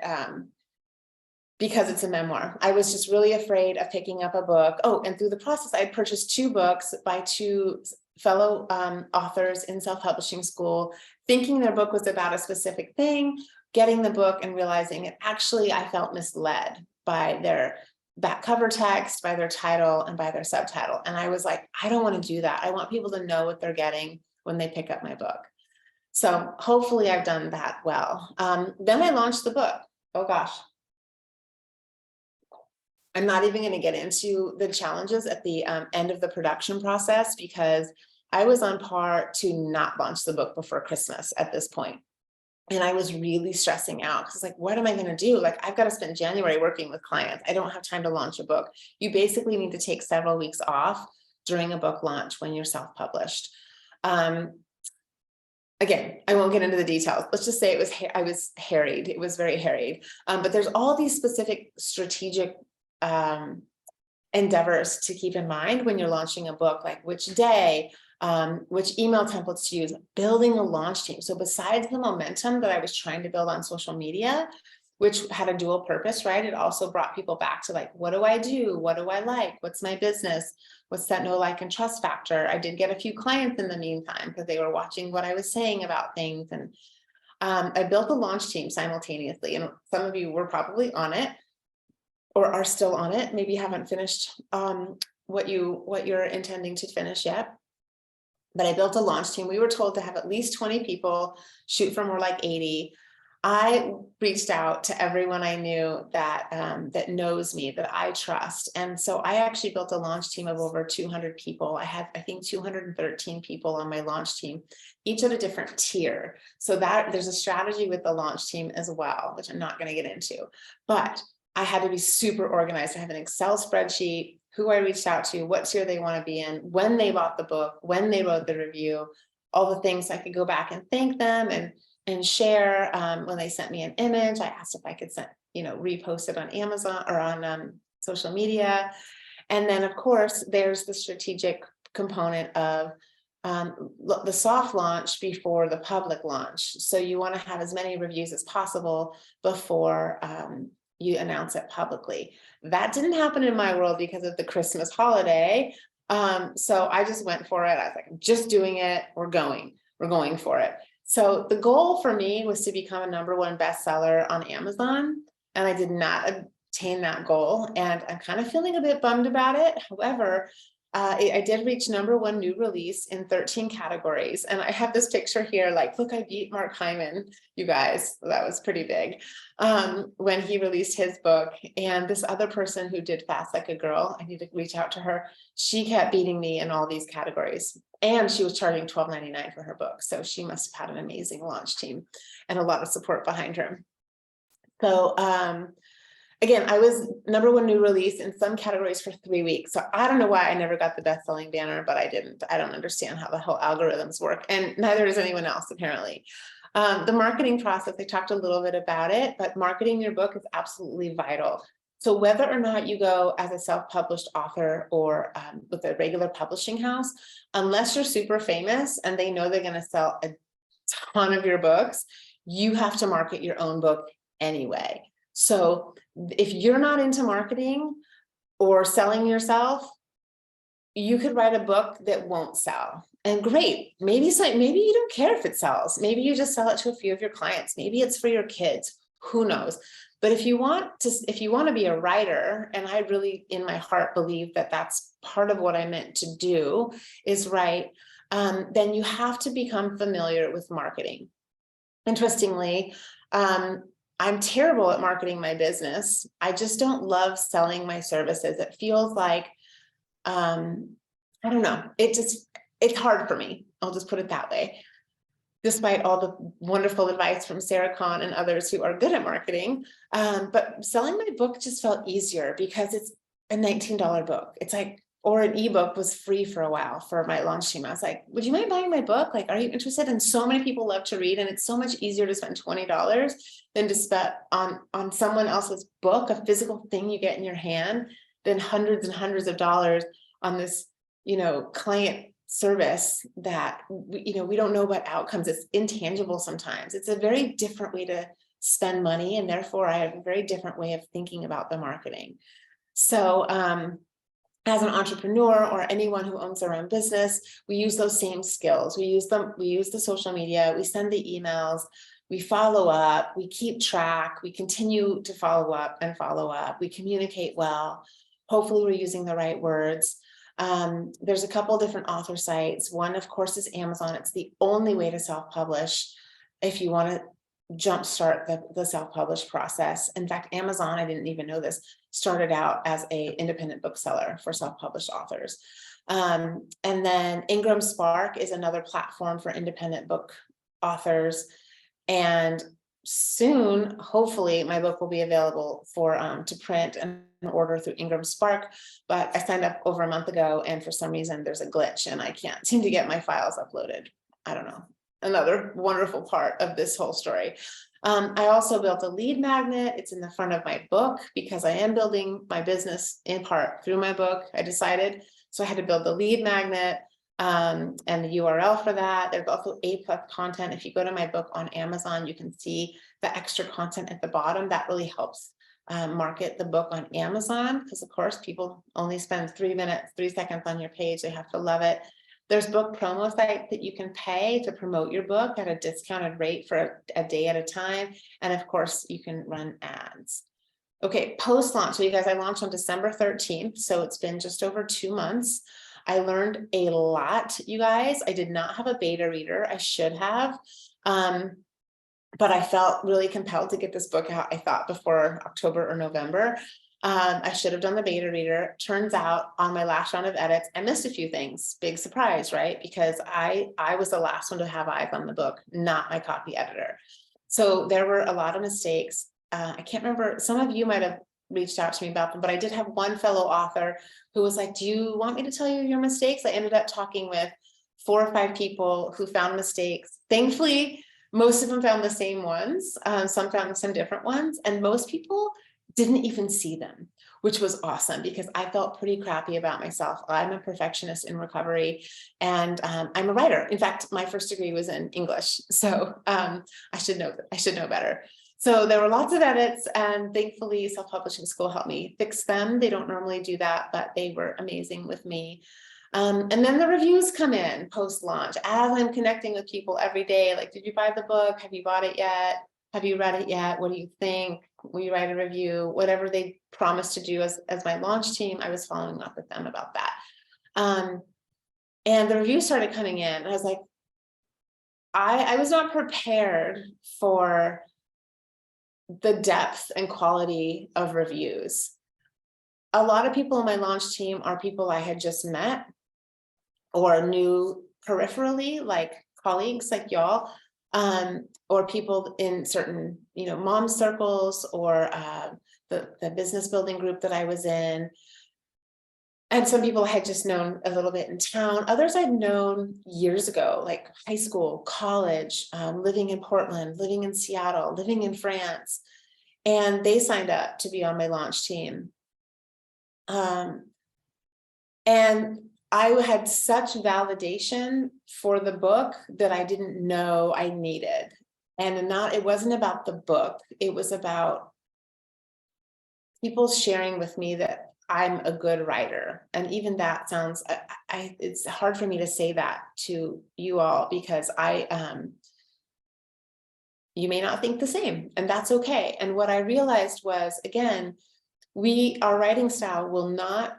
because it's a memoir. I was just really afraid of picking up a book. Oh, and through the process, I purchased 2 books by 2 fellow authors in self-publishing school, thinking their book was about a specific thing, getting the book and realizing it actually, I felt misled by their back cover text, by their title, and by their subtitle. And I was like, I don't want to do that. I want people to know what they're getting when they pick up my book. So hopefully I've done that well. Then I launched the book. Oh gosh. I'm not even going to get into the challenges at the end of the production process, because I was on par to not launch the book before Christmas at this point. And I was really stressing out, because like, what am I going to do? Like, I've got to spend January working with clients. I don't have time to launch a book. You basically need to take several weeks off during a book launch when you're self-published. Again, I won't get into the details. Let's just say I was harried. It was very harried. But there's all these specific strategic endeavors to keep in mind when you're launching a book, like which day, which email templates to use, building a launch team. So besides the momentum that I was trying to build on social media, which had a dual purpose, right? It also brought people back to like, what do I do? What do I like? What's my business? What's that know, like, and trust factor? I did get a few clients in the meantime, because they were watching what I was saying about things. And I built a launch team simultaneously. And some of you were probably on it or are still on it. Maybe you haven't finished what you're intending to finish yet. But I built a launch team. We were told to have at least 20 people, shoot for more like 80. I reached out to everyone I knew that that knows me, that I trust. And so I actually built a launch team of over 200 people. I had, I think, 213 people on my launch team, each at a different tier. So that there's a strategy with the launch team as well, which I'm not going to get into. But I had to be super organized. I have an Excel spreadsheet, who I reached out to, what tier they want to be in, when they bought the book, when they wrote the review, all the things. I could go back and thank them and share. When they sent me an image, I asked if I could send, repost it on Amazon or on social media. And then of course, there's the strategic component of the soft launch before the public launch. So you want to have as many reviews as possible before you announce it publicly. That didn't happen in my world because of the Christmas holiday. So I just went for it. I was like, I'm just doing it. We're going for it. So the goal for me was to become a #1 bestseller on Amazon. And I did not attain that goal. And I'm kind of feeling a bit bummed about it. However, I did reach #1 new release in 13 categories. And I have this picture here, like, look, I beat Mark Hyman, you guys. That was pretty big when he released his book. And this other person who did Fast Like a Girl, I need to reach out to her. She kept beating me in all these categories. And she was charging $12.99 for her book. So she must have had an amazing launch team and a lot of support behind her. So, again, I was #1 new release in some categories for 3 weeks. So I don't know why I never got the best-selling banner, but I didn't. I don't understand how the whole algorithms work, and neither does anyone else, apparently. The marketing process, I talked a little bit about it, but marketing your book is absolutely vital. So whether or not you go as a self-published author or with a regular publishing house, unless you're super famous and they know they're going to sell a ton of your books, you have to market your own book anyway. So if you're not into marketing or selling yourself, you could write a book that won't sell. And great, maybe you don't care if it sells. Maybe you just sell it to a few of your clients. Maybe it's for your kids. Who knows? But if you want to be a writer, and I really in my heart believe that that's part of what I meant to do is write, then you have to become familiar with marketing. Interestingly, I'm terrible at marketing my business. I just don't love selling my services. It feels like, I don't know, it's hard for me. I'll just put it that way. Despite all the wonderful advice from Sarah Kahn and others who are good at marketing. But selling my book just felt easier because it's a $19 book. It's like, or an ebook was free for a while for my launch team. I was like, would you mind buying my book? Like, are you interested? And so many people love to read, and it's so much easier to spend $20 than to spend on someone else's book, a physical thing you get in your hand, than hundreds and hundreds of dollars on this, client service that we don't know what outcomes. It's intangible sometimes. It's a very different way to spend money, and therefore I have a very different way of thinking about the marketing. So as an entrepreneur or anyone who owns their own business, we use those same skills. We use the social media, we send the emails, we follow up, we keep track, we continue to follow up and follow up, we communicate well. Hopefully we're using the right words. There's a couple different author sites. One, of course, is Amazon. It's the only way to self-publish if you want to jumpstart the self-publish process. In fact, Amazon, I didn't even know this, started out as an independent bookseller for self-published authors. And then Ingram Spark is another platform for independent book authors. And soon, hopefully, my book will be available for to print and order through Ingram Spark. But I signed up over a month ago, and for some reason there's a glitch and I can't seem to get my files uploaded. I don't know. Another wonderful part of this whole story. I also built a lead magnet. It's in the front of my book because I am building my business in part through my book, I decided. So I had to build the lead magnet and the URL for that. There's also A+ content. If you go to my book on Amazon, you can see the extra content at the bottom. That really helps market the book on Amazon, because of course people only spend 3 seconds on your page. They have to love it. There's book promo sites that you can pay to promote your book at a discounted rate for a day at a time. And of course, you can run ads. Okay, post-launch. So you guys, I launched on December 13th. So it's been just over 2 months. I learned a lot, you guys. I did not have a beta reader. I should have. But I felt really compelled to get this book out, I thought, before October or November. I should have done the beta reader. Turns out on my last round of edits, I missed a few things. Big surprise, right? Because I was the last one to have eyes on the book, not my copy editor. So there were a lot of mistakes. I can't remember, some of you might have reached out to me about them, but I did have one fellow author who was like, do you want me to tell you your mistakes? I ended up talking with 4 or 5 people who found mistakes. Thankfully, most of them found the same ones. Some found some different ones, and most people didn't even see them, which was awesome because I felt pretty crappy about myself. I'm a perfectionist in recovery, and I'm a writer. In fact, my first degree was in English, so I should know better. So there were lots of edits, and thankfully Self-Publishing School helped me fix them. They don't normally do that, but they were amazing with me. And then the reviews come in post-launch as I'm connecting with people every day. Like, did you buy the book? Have you bought it yet? Have you read it yet? What do you think? Will you write a review? Whatever they promised to do as my launch team, I was following up with them about that. And the reviews started coming in, and I was like, I was not prepared for the depth and quality of reviews. A lot of people in my launch team are people I had just met or knew peripherally, like colleagues like y'all, or people in certain, mom circles, or the business building group that I was in. And some people I had just known a little bit in town. Others I'd known years ago, like high school, college, living in Portland, living in Seattle, living in France. And they signed up to be on my launch team. And I had such validation for the book that I didn't know I needed. And it wasn't about the book, it was about people sharing with me that I'm a good writer. And even that sounds, it's hard for me to say that to you all, because you may not think the same, and that's okay. And what I realized was, again, our writing style will not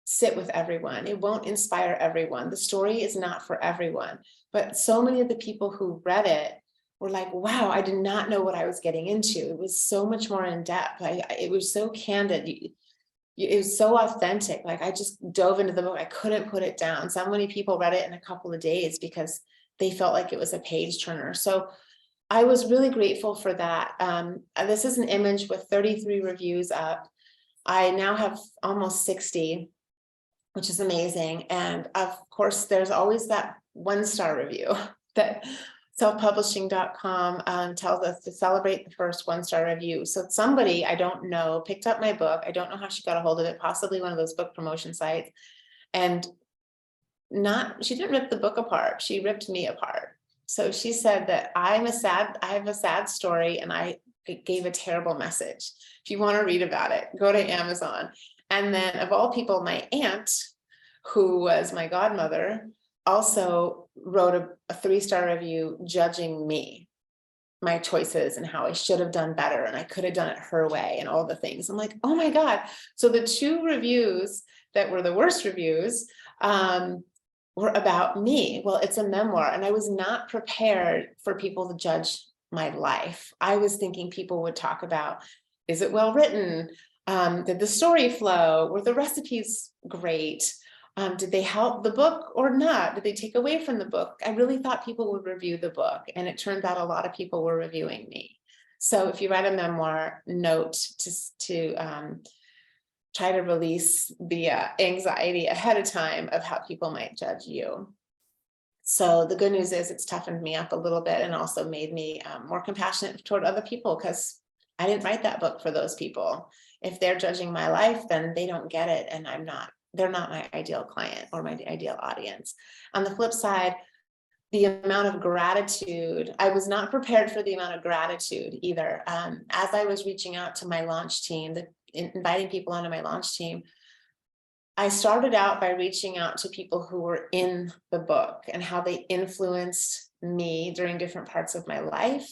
sit with everyone. It won't inspire everyone. The story is not for everyone. But so many of the people who read it were like, wow, I did not know what I was getting into. It was so much more in depth. It was so candid. It was so authentic. Like, I just dove into the book. I couldn't put it down. So many people read it in a couple of days because they felt like it was a page turner. So I was really grateful for that. This is an image with 33 reviews up. I now have almost 60, which is amazing. And of course, there's always that 1-star review that selfpublishing.com tells us to celebrate the first 1-star review. So somebody I don't know picked up my book. I don't know how she got a hold of it, possibly one of those book promotion sites. And she didn't rip the book apart. She ripped me apart. So she said that I have a sad story, and I gave a terrible message. If you want to read about it, go to Amazon. And then, of all people, my aunt, who was my godmother, also wrote a 3-star review judging me, my choices, and how I should have done better, and I could have done it her way, and all the things. I'm like, oh my God. So the 2 reviews that were the worst reviews were about me. Well, it's a memoir, and I was not prepared for people to judge my life. I was thinking people would talk about, is it well written? Did the story flow? Were the recipes great? Did they help the book or not? Did they take away from the book? I really thought people would review the book, and it turned out a lot of people were reviewing me. So if you write a memoir, note to try to release the anxiety ahead of time of how people might judge you. So the good news is it's toughened me up a little bit, and also made me more compassionate toward other people, because I didn't write that book for those people. If they're judging my life, then they don't get it, and they're not my ideal client or my ideal audience. On the flip side, the amount of gratitude, I was not prepared for the amount of gratitude either. As I was reaching out to my launch team, inviting people onto my launch team, I started out by reaching out to people who were in the book and how they influenced me during different parts of my life.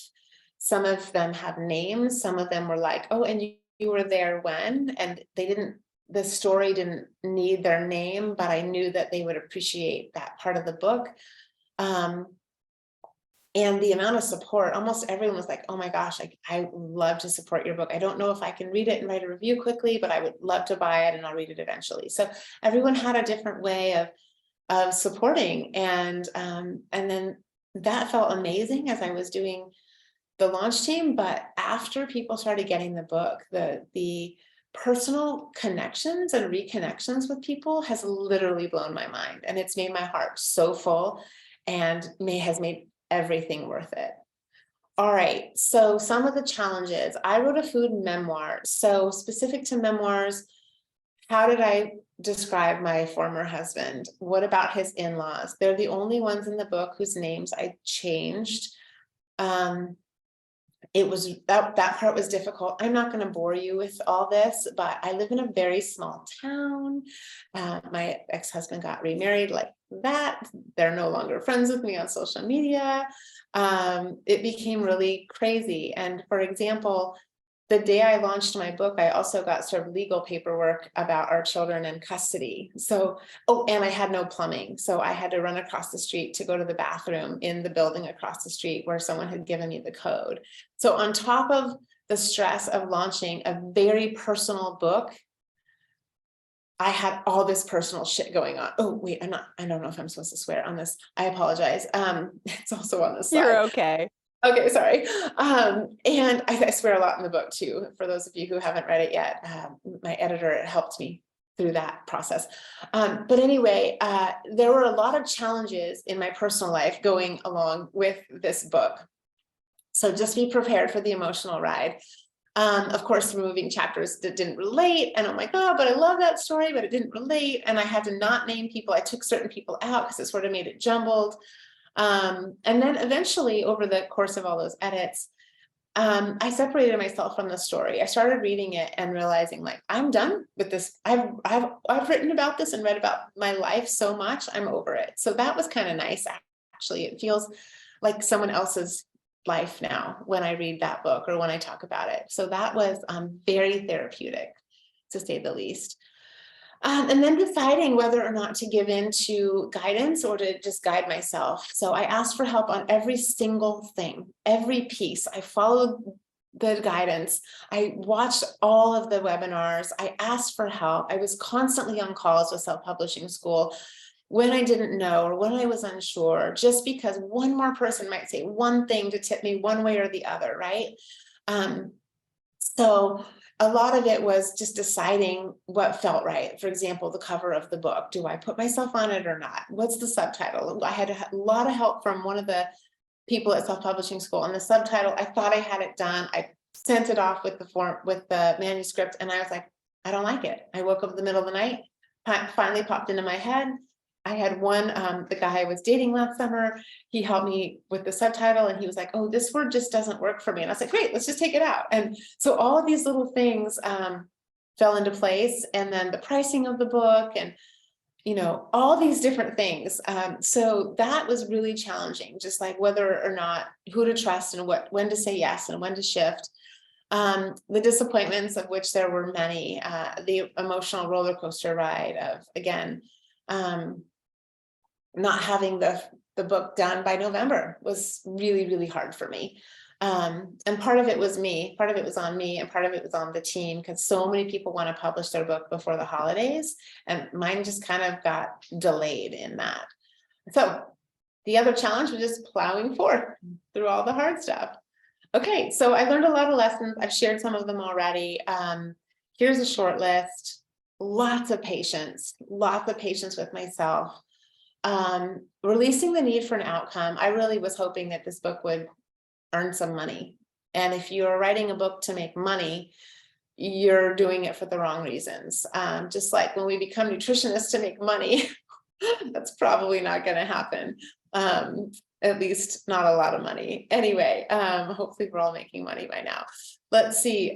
Some of them have names. Some of them were like, oh, and you were there when, and the story didn't need their name, but I knew that they would appreciate that part of the book. And the amount of support, almost everyone was like, oh my gosh, I love to support your book. I don't know if I can read it and write a review quickly, but I would love to buy it and I'll read it eventually. So everyone had a different way of supporting. And then that felt amazing as I was doing the launch team. But after people started getting the book, the personal connections and reconnections with people has literally blown my mind. And it's made my heart so full, and has made everything worth it. All right, so some of the challenges. I wrote a food memoir. So specific to memoirs, how did I describe my former husband? What about his in-laws? They're the only ones in the book whose names I changed. It was that part was difficult. I'm not going to bore you with all this, but I live in a very small town. My ex-husband got remarried like that. They're no longer friends with me on social media. It became really crazy. And for example, the day I launched my book, I also got sort of legal paperwork about our children in custody. So, oh, and I had no plumbing. So I had to run across the street to go to the bathroom in the building across the street where someone had given me the code. So on top of the stress of launching a very personal book, I had all this personal shit going on. Oh, wait, I don't know if I'm supposed to swear on this. I apologize. It's also on the slide. You're okay. Okay, sorry. And I swear a lot in the book too, for those of you who haven't read it yet. My editor helped me through that process. But anyway, there were a lot of challenges in my personal life going along with this book. So just be prepared for the emotional ride. Of course, removing chapters that didn't relate. And I'm like, oh, but I love that story, but it didn't relate. And I had to not name people. I took certain people out because it sort of made it jumbled. And then eventually over the course of all those edits, I separated myself from the story. I started reading it and realizing like, I'm done with this. I've written about this and read about my life so much, I'm over it. So that was kind of nice. Actually, it feels like someone else's life now when I read that book or when I talk about it. So that was very therapeutic, to say the least. And then deciding whether or not to give in to guidance or to just guide myself. So I asked for help on every single thing, every piece. I followed the guidance. I watched all of the webinars. I asked for help. I was constantly on calls with self-publishing school when I didn't know or when I was unsure, just because one more person might say one thing to tip me one way or the other, right? So a lot of it was just deciding what felt right. For example, the cover of the book. Do I put myself on it or not? What's the subtitle? I had a lot of help from one of the people at self-publishing school on the subtitle. I thought I had it done. I sent it off with the manuscript, and I was like, I don't like it. I woke up in the middle of the night, finally popped into my head. I had one, the guy I was dating last summer, he helped me with the subtitle and he was like, oh, this word just doesn't work for me. And I was like, great, let's just take it out. And so all of these little things fell into place. And then the pricing of the book and, you know, all these different things. So that was really challenging, just like whether or not, who to trust and when to say yes and when to shift. The disappointments, of which there were many, the emotional roller coaster ride of, again, not having the book done by November was really, really hard for me. And part of it was me, part of it was on me, and part of it was on the team, because so many people want to publish their book before the holidays, and mine just kind of got delayed in that. So the other challenge was just plowing forth through all the hard stuff. Okay, so I learned a lot of lessons. I've shared some of them already. Here's a short list. Lots of patience with myself. Releasing the need for an outcome. I really was hoping that this book would earn some money. And if you're writing a book to make money, you're doing it for the wrong reasons. Just like when we become nutritionists to make money, that's probably not going to happen. At least not a lot of money. Anyway, hopefully we're all making money by now. Let's see.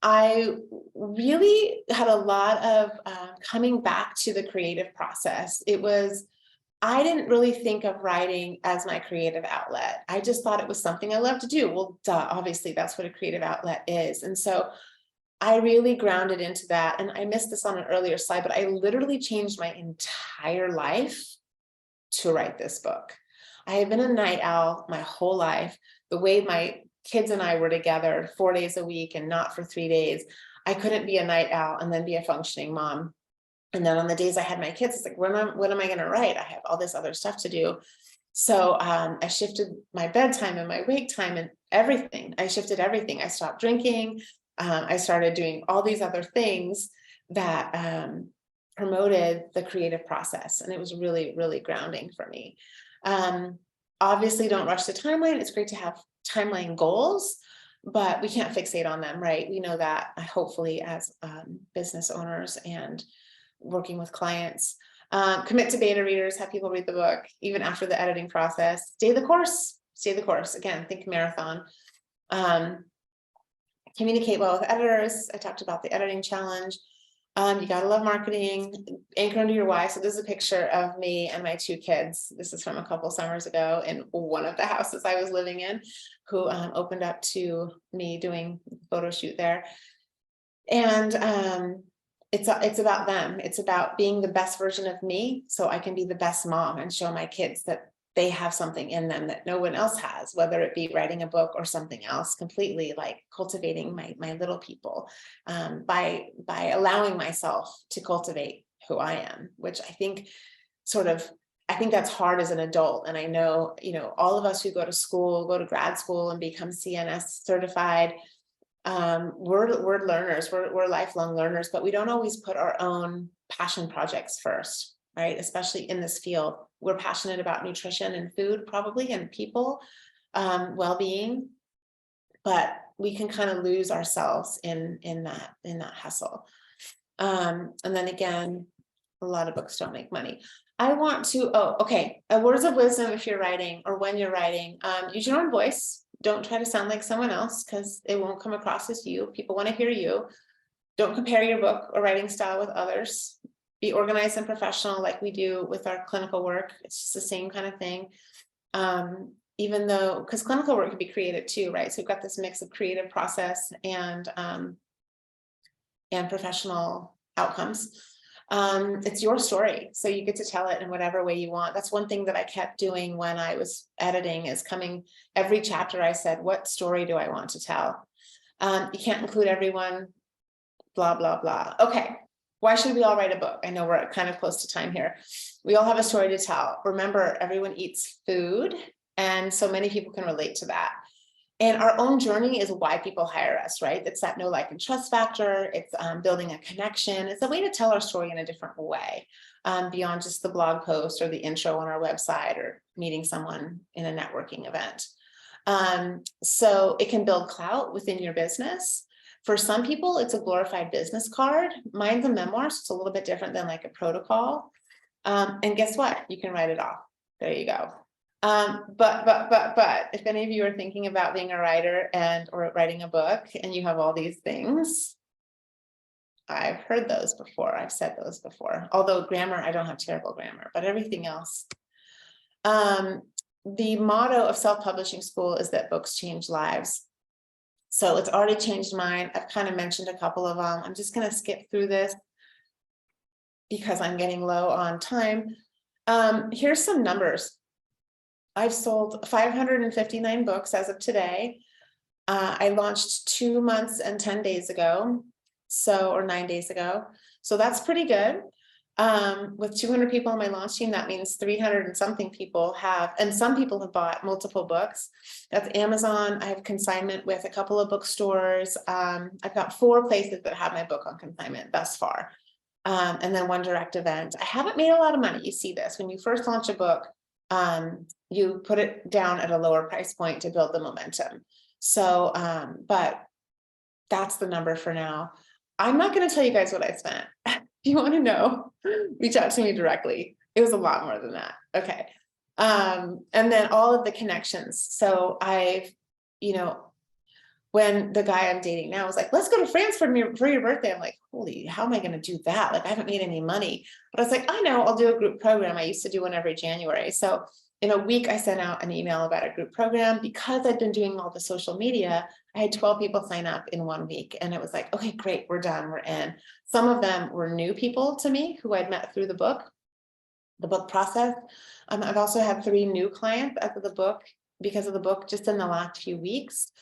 I really had a lot of coming back to the creative process. I didn't really think of writing as my creative outlet. I just thought it was something I love to do. Well, duh, obviously that's what a creative outlet is. And so I really grounded into that. And I missed this on an earlier slide, but I literally changed my entire life to write this book. I had been a night owl my whole life. The way my kids and I were together 4 days a week and not for 3 days, I couldn't be a night owl and then be a functioning mom. And then on the days I had my kids, it's like, what am I going to write? I have all this other stuff to do. So I shifted my bedtime and my wake time and everything. I shifted everything. I stopped drinking. I started doing all these other things that promoted the creative process. And it was really, really grounding for me. Obviously, don't rush the timeline. It's great to have timeline goals, but we can't fixate on them, right? We know that hopefully as business owners and working with clients. Commit to beta readers, have people read the book, even after the editing process. Stay the course. Again, think marathon. Communicate well with editors. I talked about the editing challenge. You gotta love marketing, anchor under your why. So this is a picture of me and my 2 kids. This is from a couple summers ago in one of the houses I was living in, who opened up to me doing a photo shoot there. And it's about them. It's about being the best version of me so I can be the best mom and show my kids that they have something in them that no one else has, whether it be writing a book or something else, completely like cultivating my little people, by allowing myself to cultivate who I am, which I think I think that's hard as an adult. And I know, all of us who go to school, go to grad school and become CNS certified, we're learners, we're lifelong learners, but we don't always put our own passion projects first, right? Especially in this field. We're passionate about nutrition and food, probably, and people, well-being, but we can kind of lose ourselves in that hustle. And then again, a lot of books don't make money. I want to, words of wisdom if you're writing or when you're writing, use your own voice. Don't try to sound like someone else because it won't come across as you. People want to hear you. Don't compare your book or writing style with others. Be organized and professional like we do with our clinical work. It's just the same kind of thing. Even though, because clinical work can be creative too, right? So we've got this mix of creative process and professional outcomes. It's your story, so you get to tell it in whatever way you want. That's one thing that I kept doing when I was editing, is every chapter I said, what story do I want to tell? You can't include everyone, blah, blah, blah. Okay, why should we all write a book? I know we're kind of close to time here. We all have a story to tell. Remember, everyone eats food, and so many people can relate to that. And our own journey is why people hire us, right? It's that know, like, and trust factor. It's building a connection. It's a way to tell our story in a different way, beyond just the blog post or the intro on our website or meeting someone in a networking event. So it can build clout within your business. For some people, it's a glorified business card. Mine's a memoir, so it's a little bit different than like a protocol. And guess what? You can write it off. There you go. But if any of you are thinking about being a writer or writing a book and you have all these things, I've heard those before. I've said those before. Although grammar, I don't have terrible grammar, but everything else. The motto of self-publishing school is that books change lives. So it's already changed mine. I've kind of mentioned a couple of them. I'm just going to skip through this because I'm getting low on time. Here's some numbers. I've sold 559 books as of today. I launched 2 months and 10 days ago, or 9 days ago. So that's pretty good. With 200 people on my launch team, that means 300 and something people have, and some people have bought multiple books. That's Amazon. I have consignment with a couple of bookstores. I've got 4 places that have my book on consignment thus far. And then 1 direct event. I haven't made a lot of money. You see this when you first launch a book. You put it down at a lower price point to build the momentum. So, but that's the number for now. I'm not going to tell you guys what I spent. If you want to know, reach out to me directly. It was a lot more than that. Okay. And then all of the connections. So I've, when the guy I'm dating now was like, let's go to France for your birthday. I'm like, holy, how am I going to do that? Like, I haven't made any money, but I was like, I know, I'll do a group program. I used to do one every January. So in a week, I sent out an email about a group program. Because I'd been doing all the social media, I had 12 people sign up in 1 week. And it was like, okay, great, we're done, we're in. Some of them were new people to me who I'd met through the book process. I've also had 3 new clients because of the book just in the last few weeks.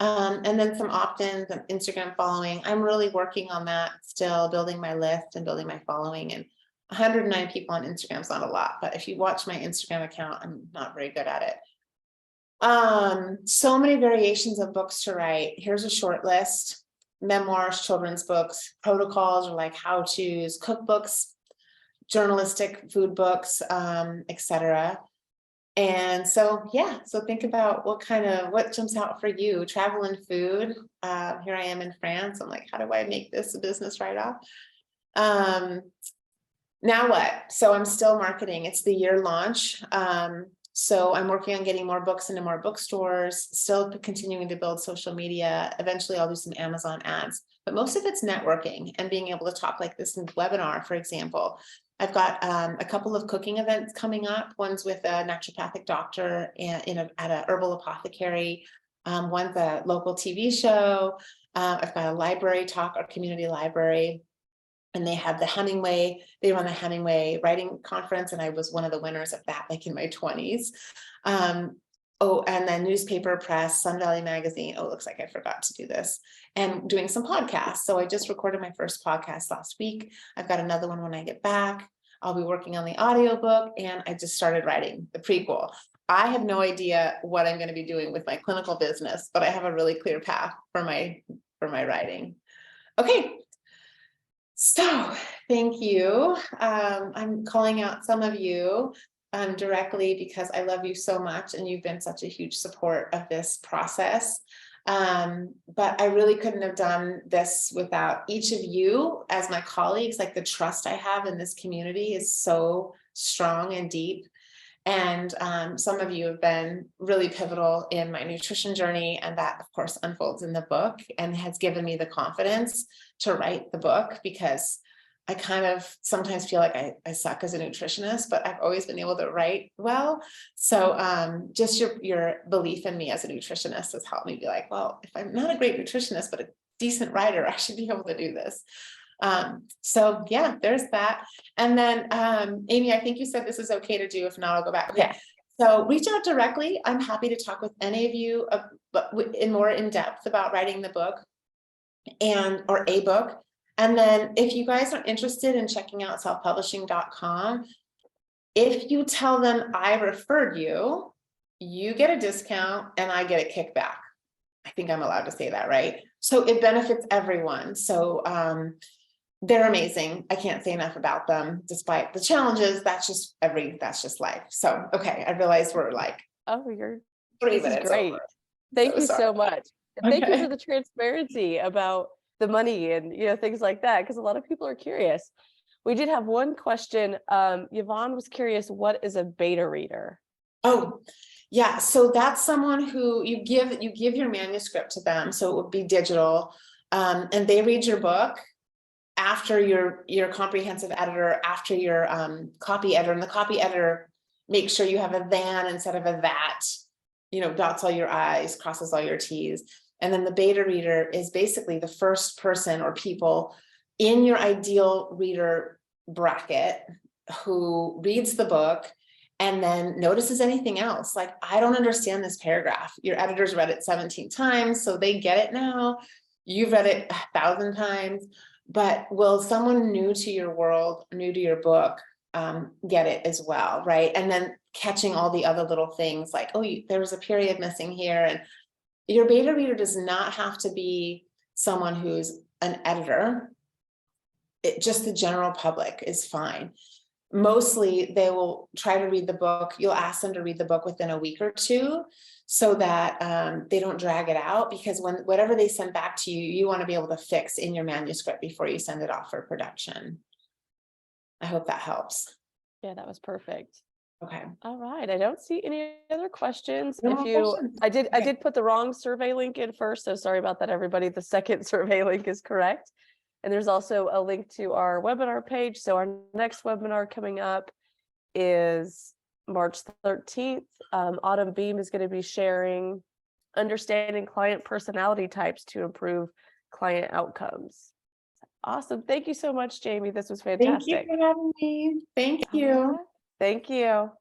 And then some opt-ins and Instagram following. I'm really working on that still, building my list and building my following. And 109 people on Instagram is not a lot, but if you watch my Instagram account, I'm not very good at it. So many variations of books to write. Here's a short list: memoirs, children's books, protocols or like how-tos, cookbooks, journalistic food books, etc. And so, yeah, so think about what jumps out for you. Travel and food. Here I am in France. I'm like, how do I make this a business write-off? Now what? So I'm still marketing. It's the year launch. So I'm working on getting more books into more bookstores, still continuing to build social media. Eventually I'll do some Amazon ads, but most of it's networking and being able to talk like this in webinar, for example. I've got a couple of cooking events coming up. One's with a naturopathic doctor at a herbal apothecary. One's a local TV show. I've got a library talk, our community library. And they have they run the Hemingway writing conference. And I was one of the winners of that, like in my 20s. Oh, and then newspaper, press, Sun Valley Magazine. Oh, it looks like I forgot to do this. And doing some podcasts. So I just recorded my first podcast last week. I've got another one when I get back. I'll be working on the audiobook, and I just started writing the prequel. I have no idea what I'm going to be doing with my clinical business, but I have a really clear path for my writing. Okay. So thank you. I'm calling out some of you directly because I love you so much and you've been such a huge support of this process. But I really couldn't have done this without each of you as my colleagues. Like, the trust I have in this community is so strong and deep. And some of you have been really pivotal in my nutrition journey, and that of course unfolds in the book and has given me the confidence to write the book, because I kind of sometimes feel like I suck as a nutritionist, but I've always been able to write well. So just your belief in me as a nutritionist has helped me be like, well, if I'm not a great nutritionist, but a decent writer, I should be able to do this. So yeah, there's that. And then Amy, I think you said this is okay to do. If not, I'll go back. Okay. Yeah. So reach out directly. I'm happy to talk with any of you more in depth about writing the book or a book. And then if you guys are interested in checking out selfpublishing.com, if you tell them I referred you, you get a discount and I get a kickback. I think I'm allowed to say that, right? So it benefits everyone. So they're amazing. I can't say enough about them, despite the challenges. That's just life. So, okay. I realize we're like, Oh, you're 3 this is minutes great. over. Thank So you sorry. so much. And thank you Okay. for the transparency about the money and things like that, because a lot of people are curious. We did have one question. Yvonne was curious, what is a beta reader? Oh, yeah. So that's someone who you give your manuscript to them. So it would be digital. And they read your book after your comprehensive editor, after your copy editor, and the copy editor makes sure you have a than instead of a that, dots all your I's, crosses all your T's. And then the beta reader is basically the first person or people in your ideal reader bracket who reads the book and then notices anything else. Like, I don't understand this paragraph. Your editor's read it 17 times, so they get it now. You've read it 1,000 times. But will someone new to your world, new to your book, get it as well, right? And then catching all the other little things like, oh, there was a period missing here. And your beta reader does not have to be someone who's an editor. Just the general public is fine. Mostly they will try to read the book. You'll ask them to read the book within a week or two, so that they don't drag it out, because whatever they send back to you, you want to be able to fix in your manuscript before you send it off for production. I hope that helps. Yeah, that was perfect. Okay. All right. I don't see any other questions. No more questions. I Okay. did put the wrong survey link in first, so sorry about that, everybody. The second survey link is correct. And there's also a link to our webinar page. So our next webinar coming up is March 13th. Autumn Beam is going to be sharing understanding client personality types to improve client outcomes. Awesome. Thank you so much, Jamie. This was fantastic. Thank you for having me. Thank you. Thank you.